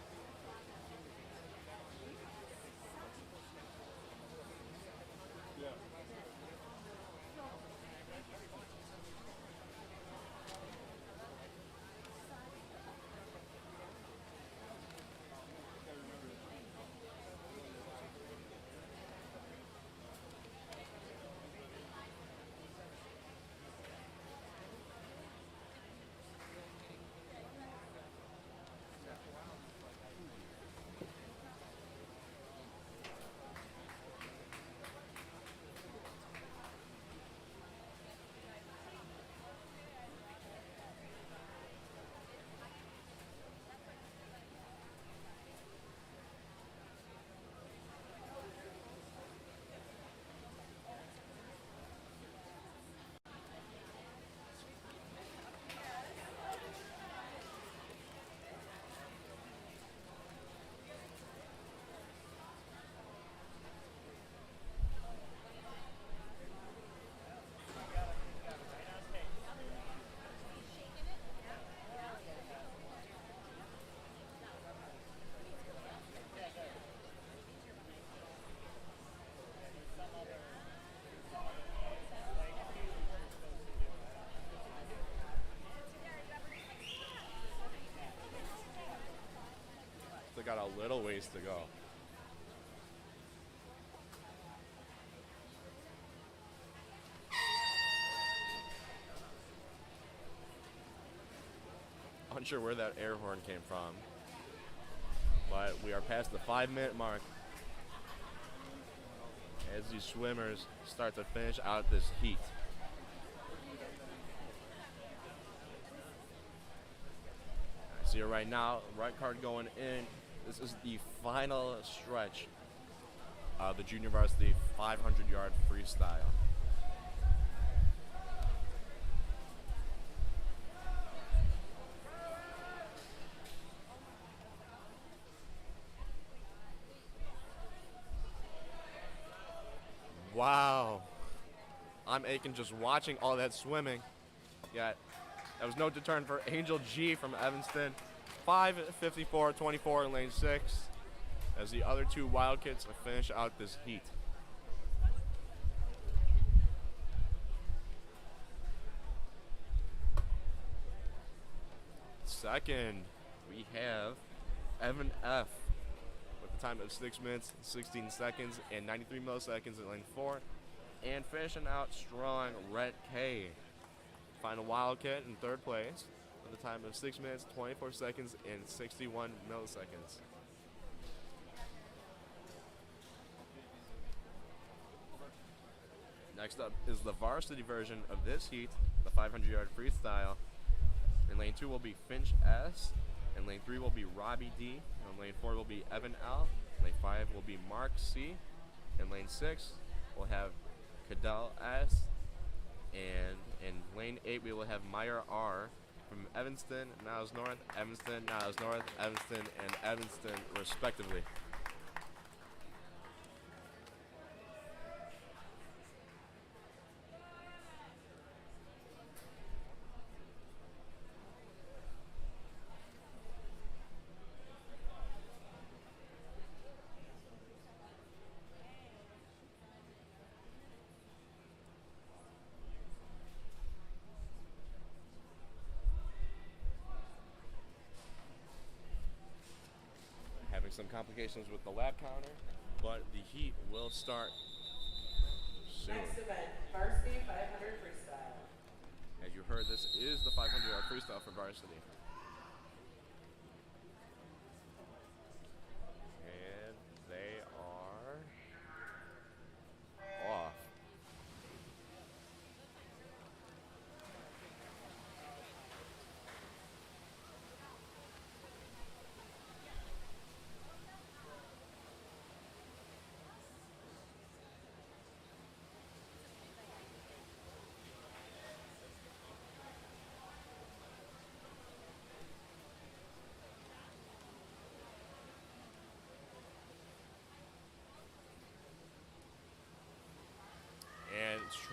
Still got a little ways to go. Unsure where that air horn came from, but we are past the 5-minute mark as these swimmers start to finish out this heat. I see it right now, right card going in. This is the final stretch of the junior varsity 500-yard freestyle. Wow. I'm aching just watching all that swimming. Yet, that was no deterrent for Angel G from Evanston. 5:54.24 in lane 6 as the other two Wildkits finish out this heat. Second, we have Evan F. with a time of 6 minutes, 16 seconds, and 93 milliseconds in lane 4. And finishing out strong, Rhett K. Final Wildcat in third place with a time of 6 minutes, 24 seconds, and 61 milliseconds. Next up is the varsity version of this heat, the 500-yard freestyle. In lane 2 will be Finch S. In lane 3 will be Robbie D. In lane 4 will be Evan L. Lane 5 will be Mark C. In lane 6 we'll have Cadell S. And in lane 8 we will have Meyer R. from Evanston, Niles North, Evanston, Niles North, Evanston, and Evanston respectively. Having some complications with the lap counter, but the heat will start soon. Next event, Varsity 500 Freestyle. As you heard, this is the 500-yard freestyle for varsity. And they are off.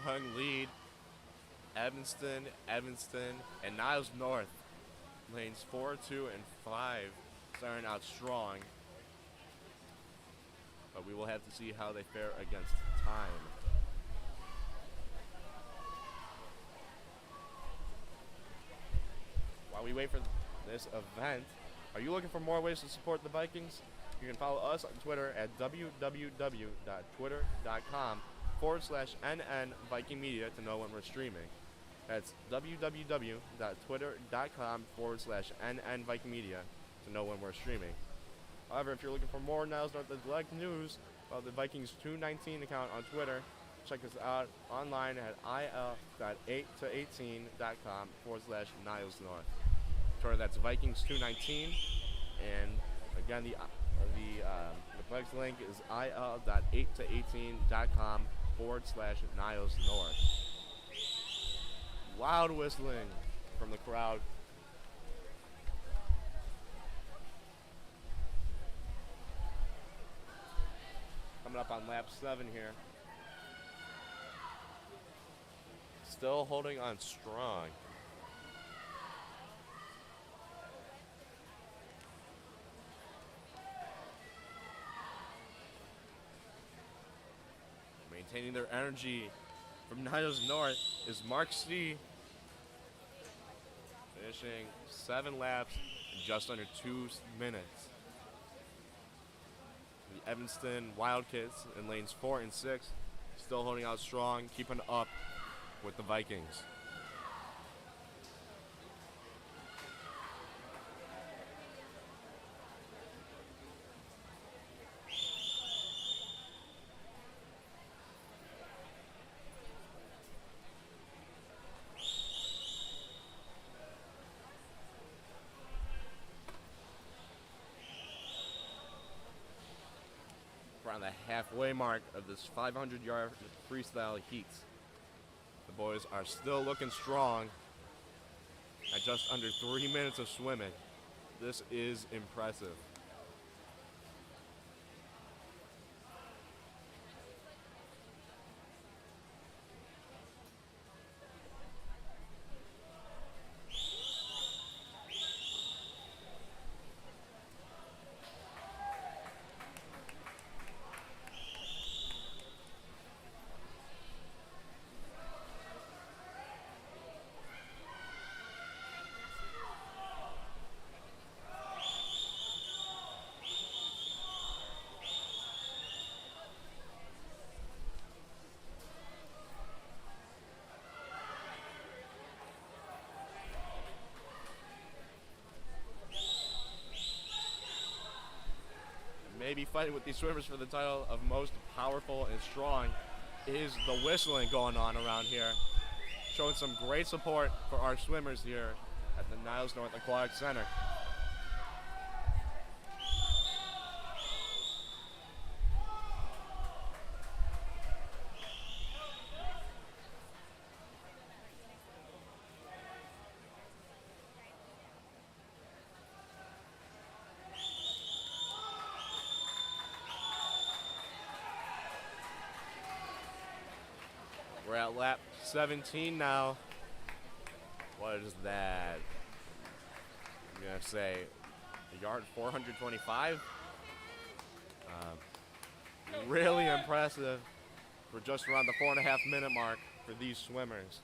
4-1 lead. Evanston, and Niles North. Lanes 4, 2, and 5 starting out strong. But we will have to see how they fare against time. While we wait for this event, are you looking for more ways to support the Vikings? You can follow us on Twitter at www.twitter.com/NN Viking Media to know when we're streaming. That's www.twitter.com/NN Viking Media to know when we're streaming. However, if you're looking for more Niles North Athletic news about the Vikings 219 account on Twitter, check us out online at il.8to18.com/Niles North. Twitter, that's Vikings 219, and again the Vikings link is il.8to18.com/Niles North. Loud whistling from the crowd. Coming up on lap 7 here. Still holding on strong. Maintaining their energy from Niles North is Mark C. Finishing 7 laps in just under 2 minutes. The Evanston Wildkits in lanes 4 and 6 still holding out strong, keeping up with the Vikings. Around the halfway mark of this 500-yard freestyle heat. The boys are still looking strong at just under 3 minutes of swimming. This is impressive. Maybe fighting with these swimmers for the title of most powerful and strong is the whistling going on around here. Showing some great support for our swimmers here at the Niles North Aquatic Center. We're at lap 17 now. What is that? I'm gonna say a yard 425. Really impressive for just around the 4.5 minute mark for these swimmers.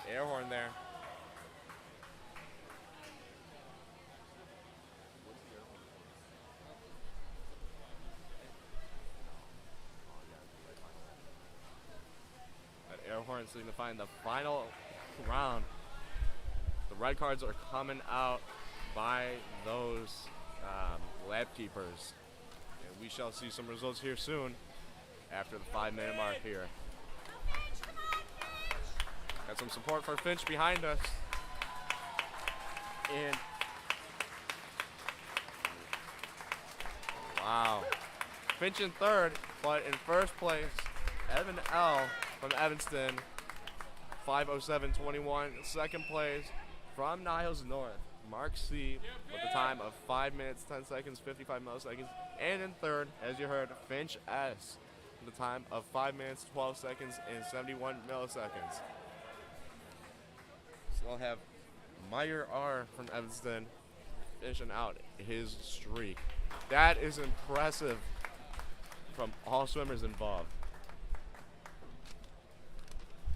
Air horn there. Air horn signifying the final round. The red cards are coming out by those lap keepers. And we shall see some results here soon after the 5 minute mark here. Got some support for Finch behind us. And wow. Finch in third, but in first place, Evan L. from Evanston, 5:07:21. Second place from Niles North, Mark C. with the time of 5 minutes, 10 seconds, 55 milliseconds. And in third, as you heard, Finch S. with a time of 5 minutes, 12 seconds, and 71 milliseconds. So I'll have Meyer R. from Evanston finishing out his streak. That is impressive from all swimmers involved.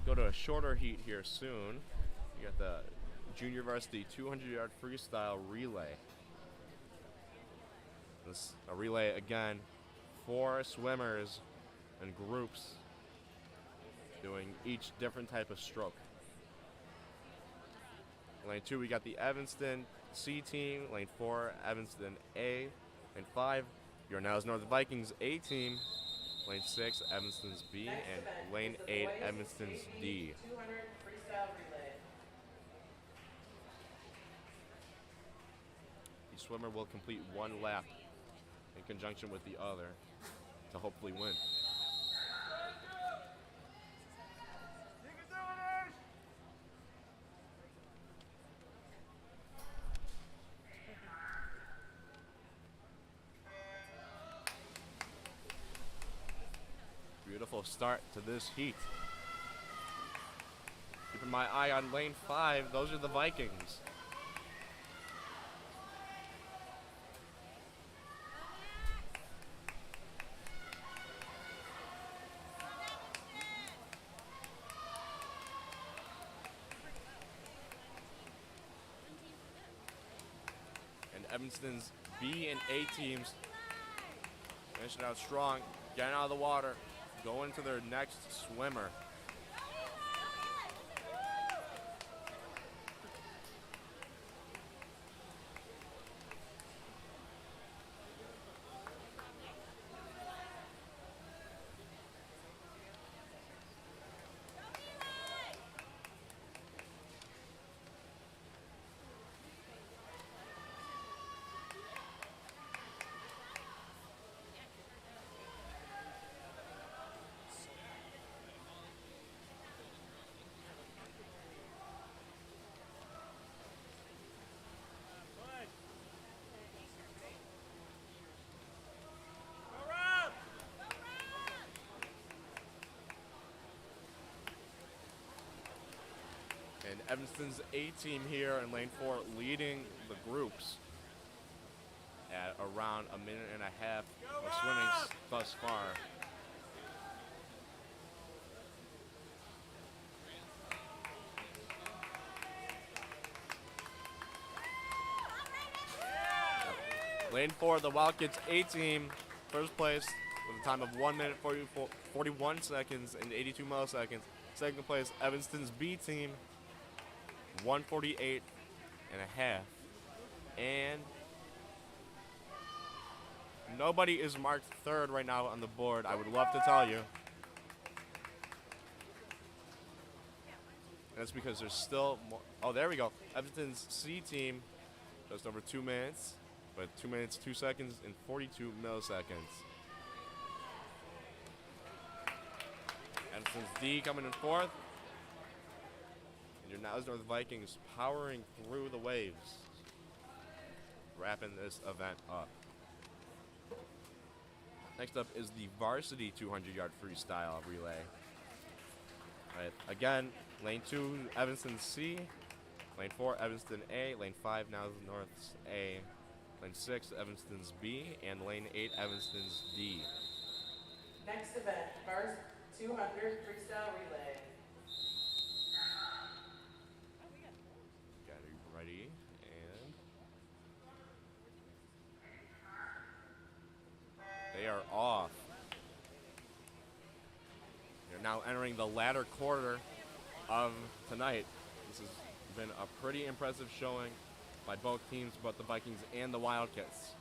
Go to a shorter heat here soon. You got the Junior Varsity 200-yard freestyle relay. This a relay again, 4 swimmers in groups doing each different type of stroke. Lane 2, we got the Evanston C team. Lane 4, Evanston A. Lane 5, your Niles North Vikings A team. Lane 6, Evanston's B. Next And event lane is the 8, boys Evanston's JV D. 200 freestyle relay. The swimmer will complete one lap in conjunction with the other to hopefully win. Beautiful start to this heat. Keeping my eye on lane 5, those are the Vikings. And Evanston's B and A teams finishing out strong, getting out of the water, going to their next swimmer. And Evanston's A team here in lane 4 leading the groups at around a minute and a half of swimming thus far. Lane 4, the Wildkits A team, first place with a time of 1 minute 41 seconds and 82 milliseconds. Second place, Evanston's B team, 1:48 and a half. And nobody is marked third right now on the board, I would love to tell you. And that's because there's still more. Oh, there we go. Evanston's C team, just over 2 minutes, but 2 minutes, 2 seconds, and 42 milliseconds. Evanston's D coming in fourth. And your Niles North Vikings powering through the waves, wrapping this event up. Next up is the Varsity 200-yard freestyle relay. Right. Again, lane 2, Evanston C. Lane 4, Evanston A. Lane 5, Niles North's A. Lane 6, Evanston's B. And lane 8, Evanston's D. Next event, Vars 200 freestyle relay. Got it ready, and they are off. They're now entering the latter quarter of tonight. This has been a pretty impressive showing by both teams, both the Vikings and the Wildkits.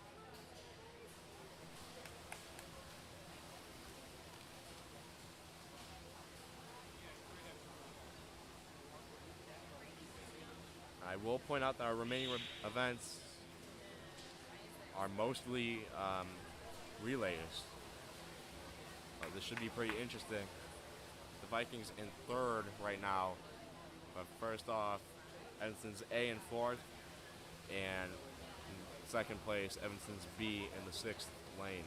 I will point out that our remaining events are mostly relays. This should be pretty interesting. The Vikings in third right now, but first off, Evanston's A in fourth, and in second place, Evanston's B in the sixth lane.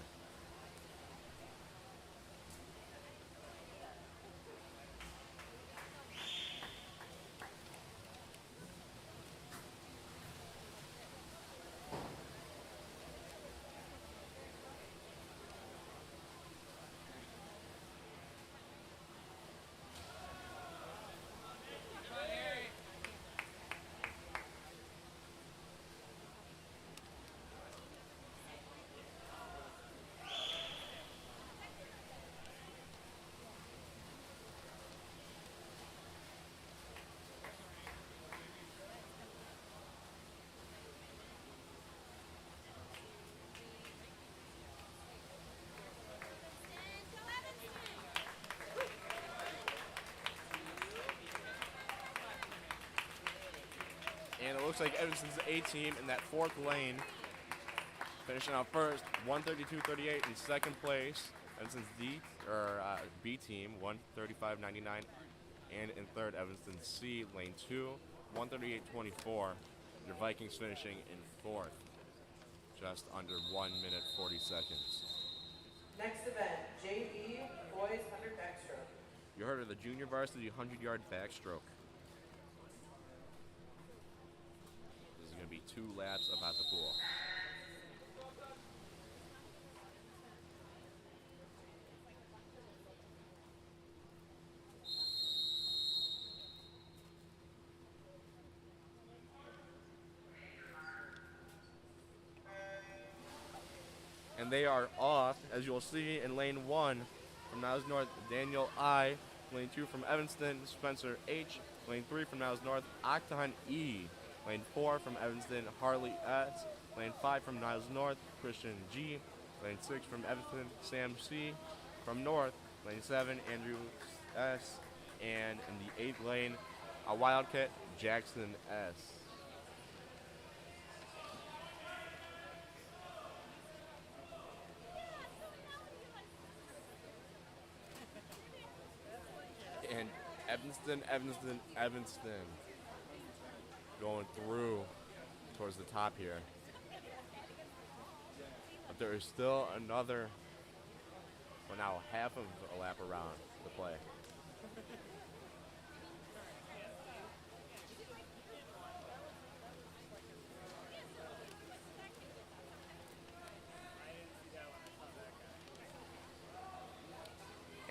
looks like Evanston's A team in that fourth lane. Finishing out first, 132.38 in second place. Evanston's B team, 135.99. And in third, Evanston C, lane 2, 138.24. Your Vikings finishing in fourth, just under 1 minute 40 seconds. Next event, JV Boys 100 Backstroke. You heard of the Junior Varsity 100-yard backstroke. This is going to be 2 laps about the pool. And they are off, as you'll see in lane 1 from Niles North, Daniel I. Lane 2 from Evanston, Spencer H. Lane 3 from Niles North, Octon E. Lane 4 from Evanston, Harley S. Lane 5 from Niles North, Christian G. Lane 6 from Evanston, Sam C. From North, lane 7, Andrew S. And in the 8th lane, a Wildcat, Jackson S. And Evanston going through towards the top here. But there is still another, well, now half of a lap around to play.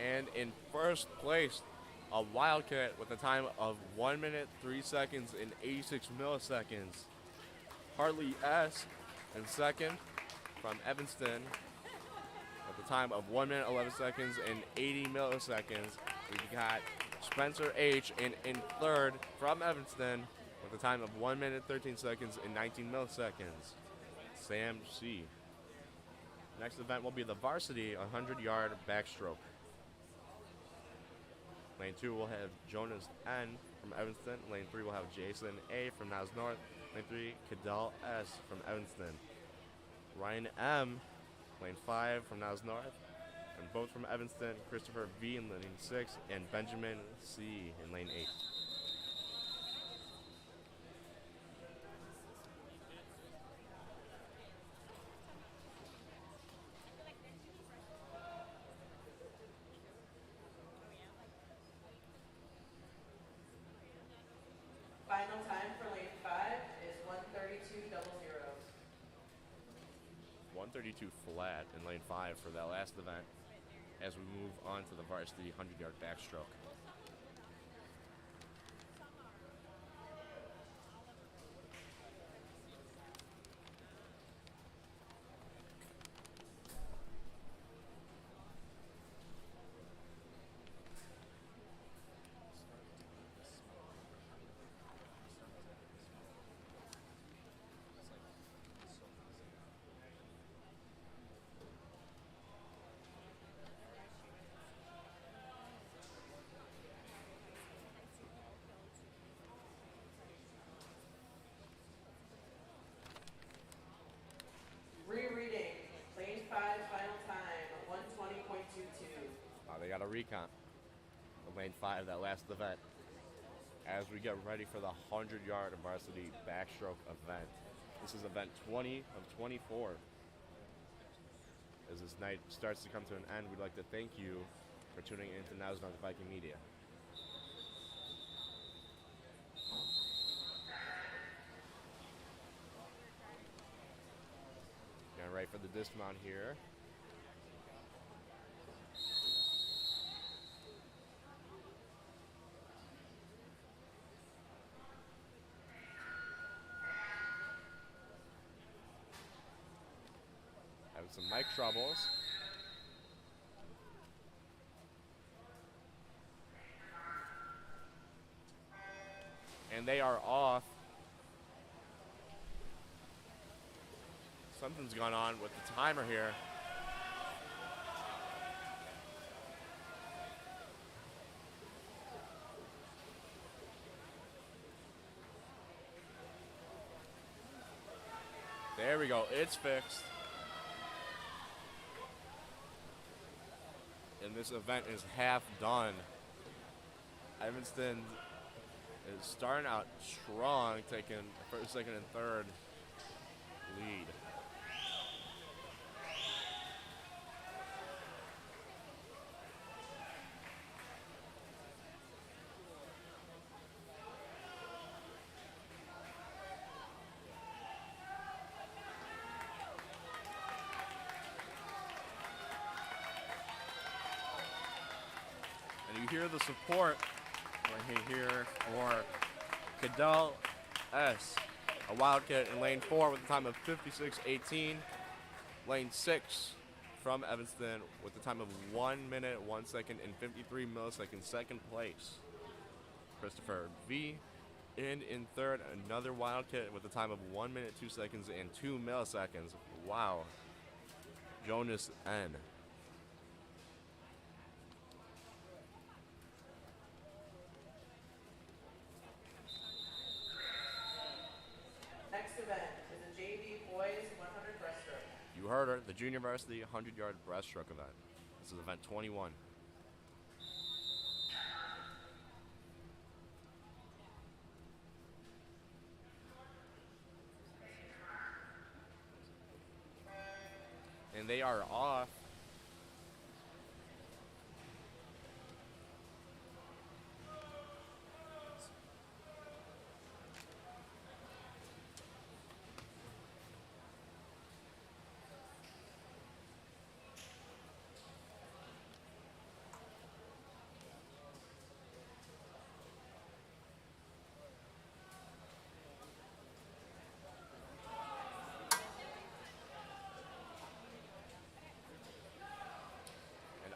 And in first place, a Wildcat with a time of 1 minute, 3 seconds, and 86 milliseconds. Harley S. in second from Evanston with a time of 1 minute, 11 seconds, and 80 milliseconds. We've got Spencer H. in third from Evanston with a time of 1 minute, 13 seconds, and 19 milliseconds. Sam C. Next event will be the Varsity 100-yard backstroke. Lane 2 will have Jonas N. from Evanston. Lane 3 will have Jason A. from Niles North. Lane 3, Cadell S. from Evanston. Ryan M. Lane 5 from Niles North. And both from Evanston, Christopher V. in lane 6 and Benjamin C. in lane 8. Final time for lane 5 is 132.00. 132 flat in lane 5 for that last event as we move on to the Varsity 100-yard backstroke. Rereading, lane 5 final time, 120.22. They got a recon of lane 5, that last event, as we get ready for the 100-yard varsity backstroke event. This is event 20 of 24. As this night starts to come to an end, we'd like to thank you for tuning in to Niles North Viking Media. Getting ready for the dismount here. Having some mic troubles. And they are off. Something's gone on with the timer here. There we go. It's fixed. And this event is half done. Evanston is starting out strong, taking first, second, and third lead. And you hear the support right here for Cadell S, a Wildcat in lane 4 with a time of 56:18. Lane 6 from Evanston with a time of 1 minute, 1 second, and 53 milliseconds. Second place, Christopher V. And in third, another Wildcat with a time of 1 minute, 2 seconds, and 2 milliseconds. Wow. Jonas N. Next event is a JV boys 100 breaststroke. You heard her, the Junior Varsity 100-yard breaststroke event. This is event 21. And they are off.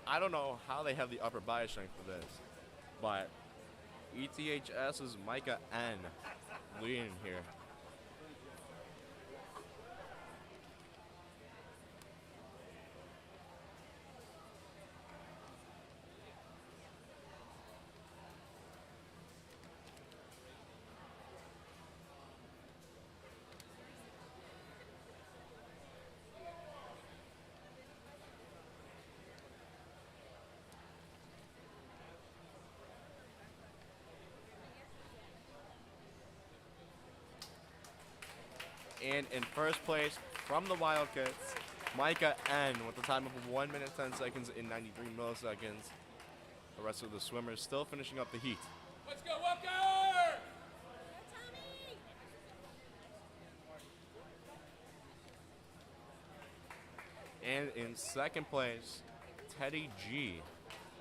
I don't know how they have the upper body strength for this, but ETHS's Micah N leading here. And in first place from the Wildcats, Micah N with a time of 1 minute, 10 seconds, and 93 milliseconds. The rest of the swimmers still finishing up the heat. Let's go, Walker! And in second place, Teddy G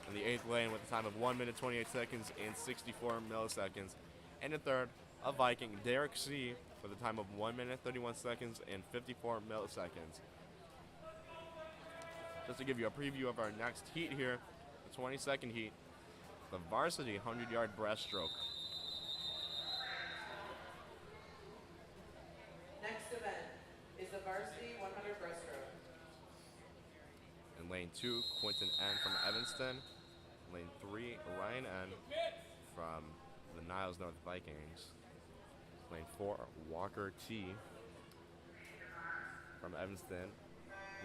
in the 8th lane with a time of 1 minute, 28 seconds, and 64 milliseconds. And in third, a Viking, Derek C, with a time of 1 minute, 31 seconds, and 54 milliseconds. Just to give you a preview of our next heat here, the 22nd heat, the Varsity 100-yard breaststroke. Next event is the Varsity 100 breaststroke. In lane 2, Quentin N from Evanston. Lane 3, Ryan N from the Niles North Vikings. Lane 4, Walker T from Evanston.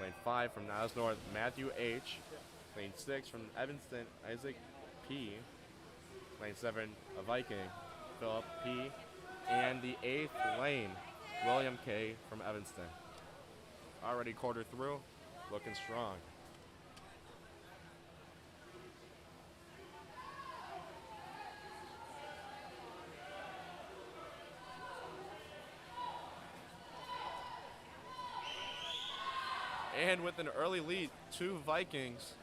Lane 5 from Niles North, Matthew H. Lane 6 from Evanston, Isaac P. Lane 7, a Viking, Philip P. And the 8th lane, William K. from Evanston. Already quarter through, looking strong. And with an early lead, 2 Vikings.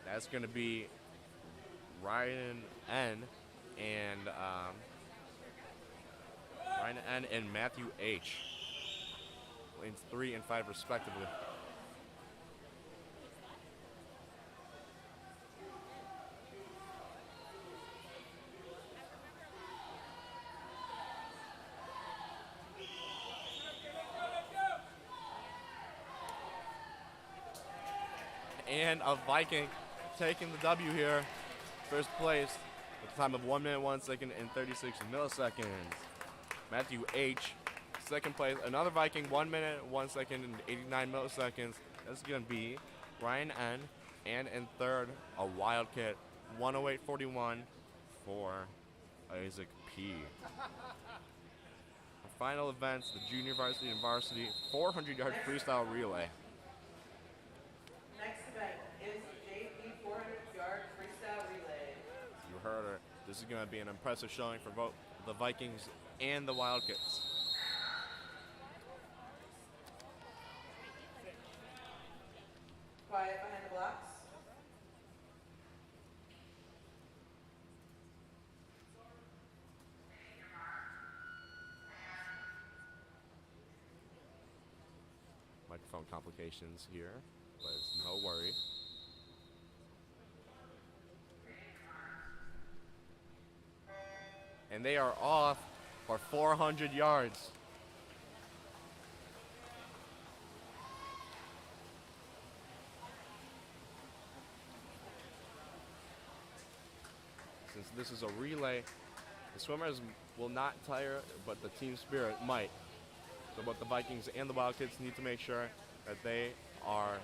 That's going to be Ryan N. and Matthew H. Lanes 3 and 5 respectively. And a Viking taking the W here. First place with a time of 1 minute, 1 second, and 36 milliseconds. Matthew H. Second place, another Viking, 1 minute, 1 second, and 89 milliseconds. That's going to be Ryan N. And in third, a Wildcat, 108.41 for Isaac P. Our final events, the junior varsity and varsity 400-yard freestyle relay. Next event is JV 400-yard freestyle relay. You heard her. This is going to be an impressive showing for both the Vikings and the Wildcats. Quiet behind the blocks. Microphone complications here, but it's no worry. And they are off for 400 yards. Since this is a relay, the swimmers will not tire, but the team spirit might. So both the Vikings and the Wildcats need to make sure that they are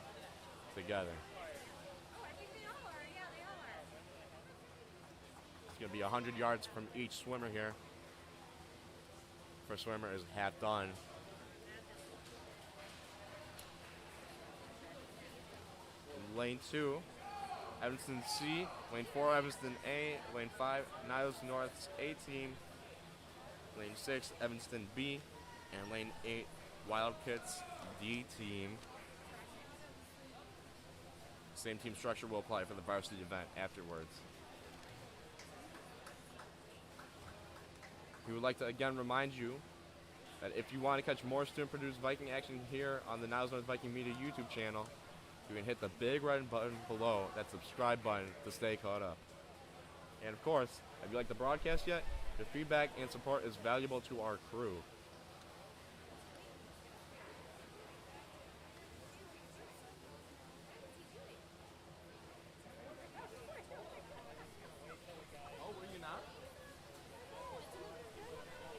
together. Oh, I think they all are. Yeah, they all are. It's going to be 100 yards from each swimmer here. First swimmer is half done. In lane 2, Evanston C. Lane 4, Evanston A. Lane 5, Niles North's A team. Lane 6, Evanston B. And lane 8, Wildkits D team. Same team structure will apply for the varsity event afterwards. We would like to again remind you that if you want to catch more student-produced Viking action here on the Niles North Viking Media YouTube channel, you can hit the big red button below, that subscribe button, to stay caught up. And of course, have you liked the broadcast yet? Your feedback and support is valuable to our crew.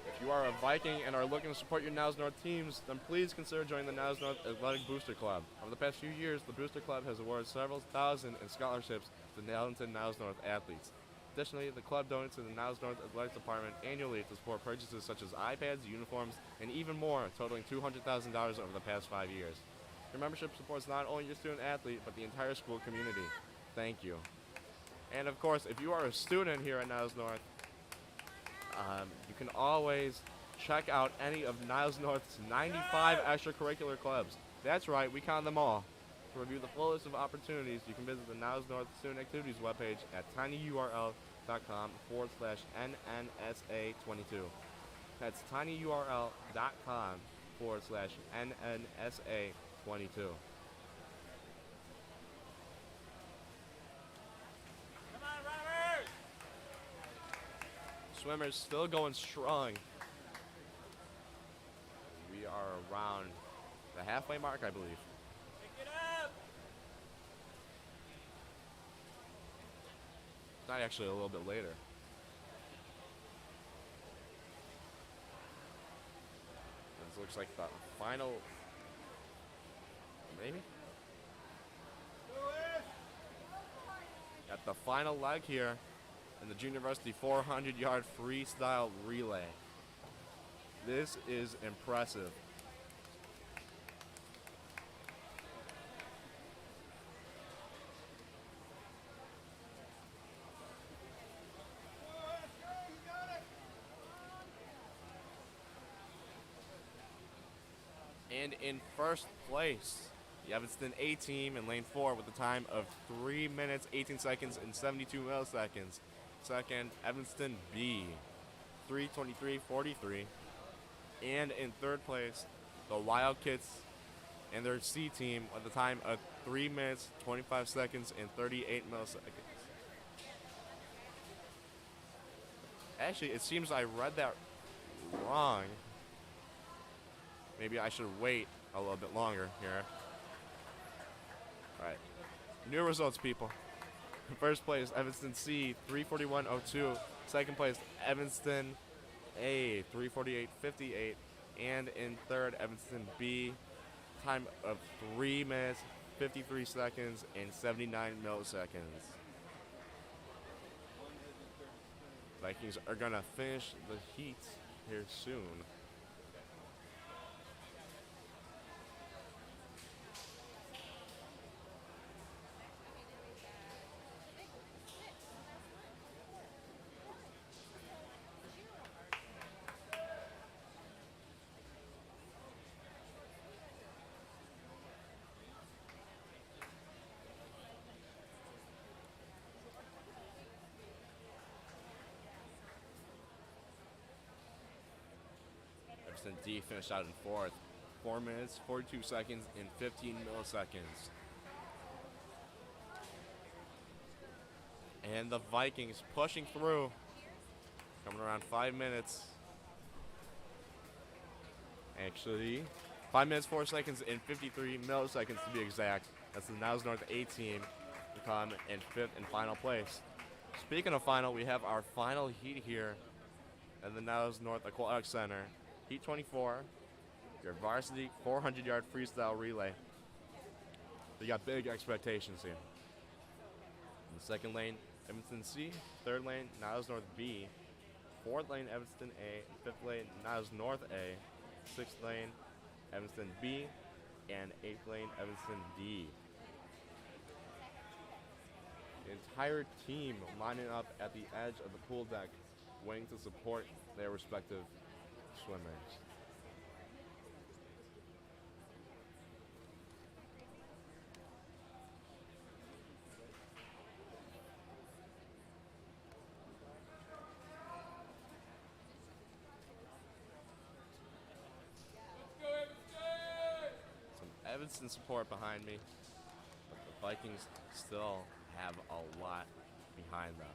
If you are a Viking and are looking to support your Niles North teams, then please consider joining the Niles North Athletic Booster Club. Over the past few years, the Booster Club has awarded several thousand in scholarships to talented Niles North athletes. Additionally, the club donates to the Niles North Athletics Department annually to support purchases such as iPads, uniforms, and even more, totaling $200,000 over the past 5 years. Your membership supports not only your student athlete, but the entire school community. Thank you. And of course, if you are a student here at Niles North, you can always check out any of Niles North's 95 extracurricular clubs. That's right, we count them all. To review the full list of opportunities, you can visit the Niles North Student Activities webpage at tinyurl.com/NNSA22. That's tinyurl.com/NNSA22. Come on, runners! Swimmers still going strong. We are around the halfway mark, I believe. Pick it up! Not actually, a little bit later. This looks like the final, maybe? At the final leg here in the Junior Varsity 400-yard freestyle relay. This is impressive. And in first place, the Evanston A team in lane 4 with a time of 3 minutes, 18 seconds, and 72 milliseconds. Second, Evanston B, 3:23.43. And in third place, the Wildkits and their C team with a time of 3 minutes, 25 seconds, and 38 milliseconds. Actually, it seems I read that wrong. Maybe I should wait a little bit longer here. All right. New results, people. First place, Evanston C, 3:41.02. Second place, Evanston A, 3:48.58. And in third, Evanston B, time of 3 minutes, 53 seconds, and 79 milliseconds. Vikings are going to finish the heat here soon. Evanston D finished out in fourth. 4 minutes, 42 seconds, and 15 milliseconds. And the Vikings pushing through. Coming around 5 minutes. Actually, 5 minutes, 4 seconds, and 53 milliseconds to be exact. That's the Niles North A team to come in fifth and final place. Speaking of final, we have our final heat here at the Niles North Aquatic Center. Heat 24, your varsity 400-yard freestyle relay. We got big expectations here. In the second lane, Evanston C. Third lane, Niles North B. Fourth lane, Evanston A. Fifth lane, Niles North A. Sixth lane, Evanston B. And eighth lane, Evanston D. The entire team lining up at the edge of the pool deck, waiting to support their respective swimmers. Some Evanston support behind me, but the Vikings still have a lot behind them.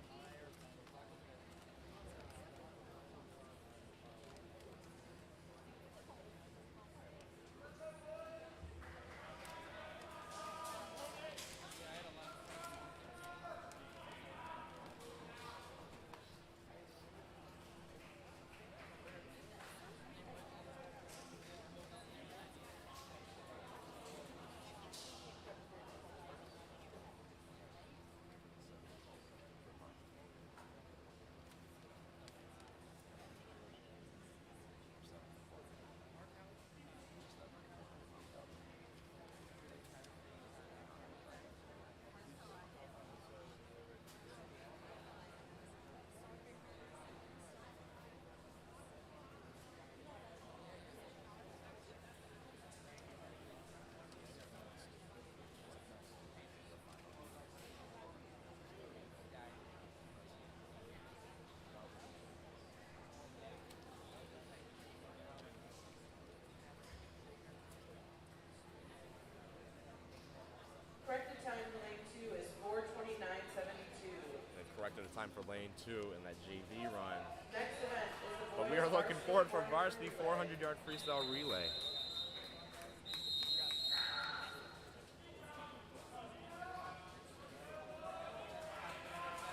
Corrected time for lane 2 is 4:29:72. They corrected the time for lane 2 in that JV run. Next event is the But we boys are looking varsity forward for 400 varsity 400-yard freestyle relay.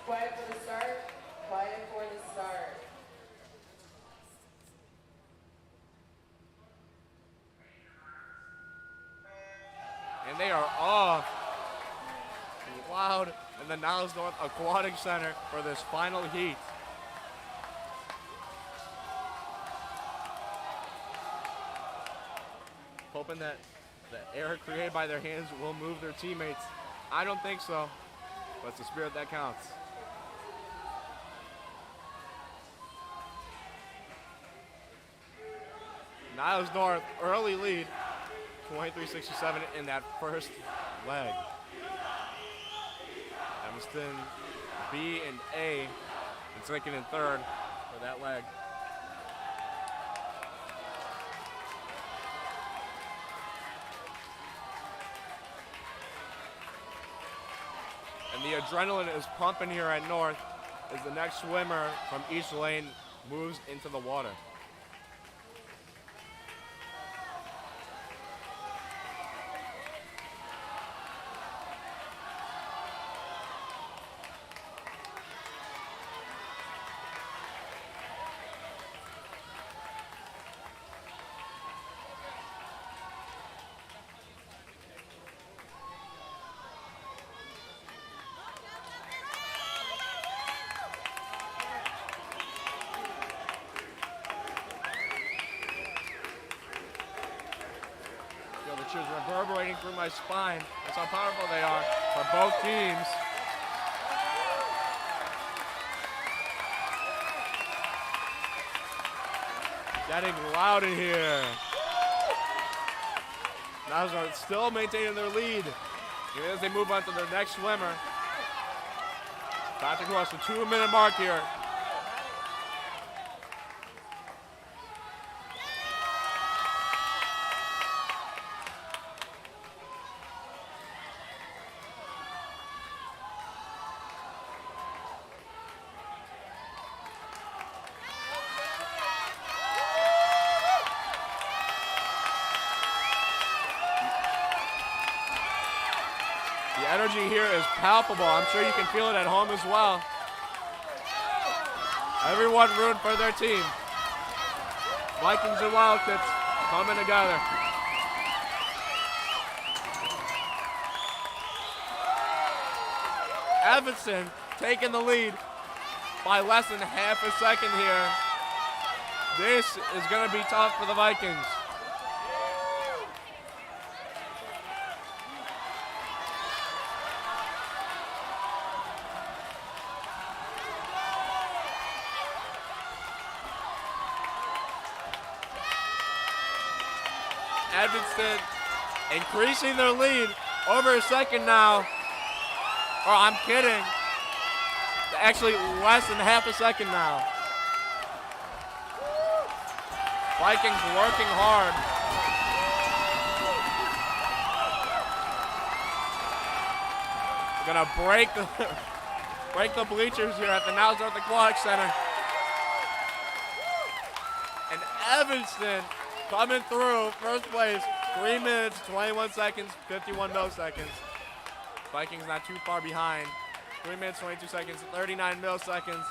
Quiet for the start. Quiet for the start. And they are off. Loud in the Niles North Aquatic Center for this final heat. Hoping that the air created by their hands will move their teammates. I don't think so, but it's the spirit that counts. Niles North, early lead, 23-67 in that first leg. Evanston B and A in second and third for that leg. And the adrenaline is pumping here at North as the next swimmer from each lane moves into the water. bleachers reverberating through my spine. That's how powerful they are for both teams. Getting loud in here. Niles North still maintaining their lead even as they move on to their next swimmer. About to cross the 2-minute mark here. The energy here is palpable. I'm sure you can feel it at home as well. Everyone rooting for their team. Vikings and Wildkits coming together. Evanston taking the lead by less than half a second here. This is going to be tough for the Vikings. Evanston increasing their lead over a second now. Or I'm kidding. Actually less than half a second now. Vikings working hard. We're gonna break the bleachers here at the Niles North Aquatic Center. And Evanston coming through, first place, 3 minutes, 21 seconds, 51 milliseconds. Vikings not too far behind. 3 minutes, 22 seconds, 39 milliseconds.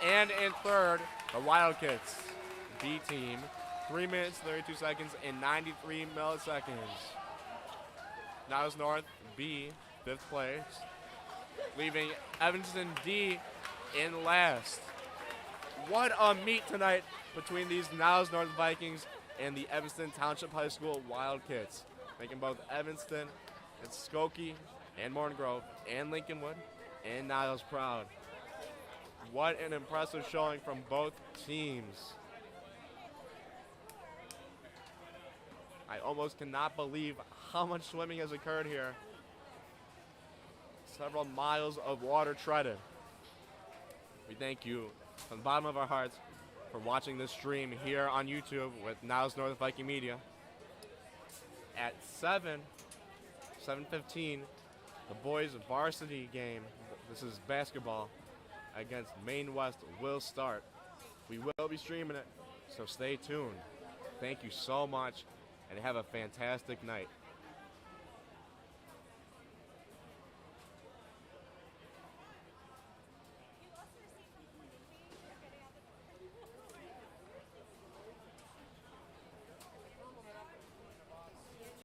And in third, the Wildkits, B team, 3 minutes, 32 seconds, and 93 milliseconds. Niles North, B, fifth place, leaving Evanston D in last. What a meet tonight between these Niles North Vikings and the Evanston Township High School Wildkits, making both Evanston and Skokie and Morton Grove and Lincolnwood and Niles proud. What an impressive showing from both teams. I almost cannot believe how much swimming has occurred here. Several miles of water treaded. We thank you from the bottom of our hearts for watching this stream here on YouTube with Niles North Viking Media. At 7:15, the boys' varsity game, this is basketball, against Maine West will start. We will be streaming it, so stay tuned. Thank you so much, and have a fantastic night.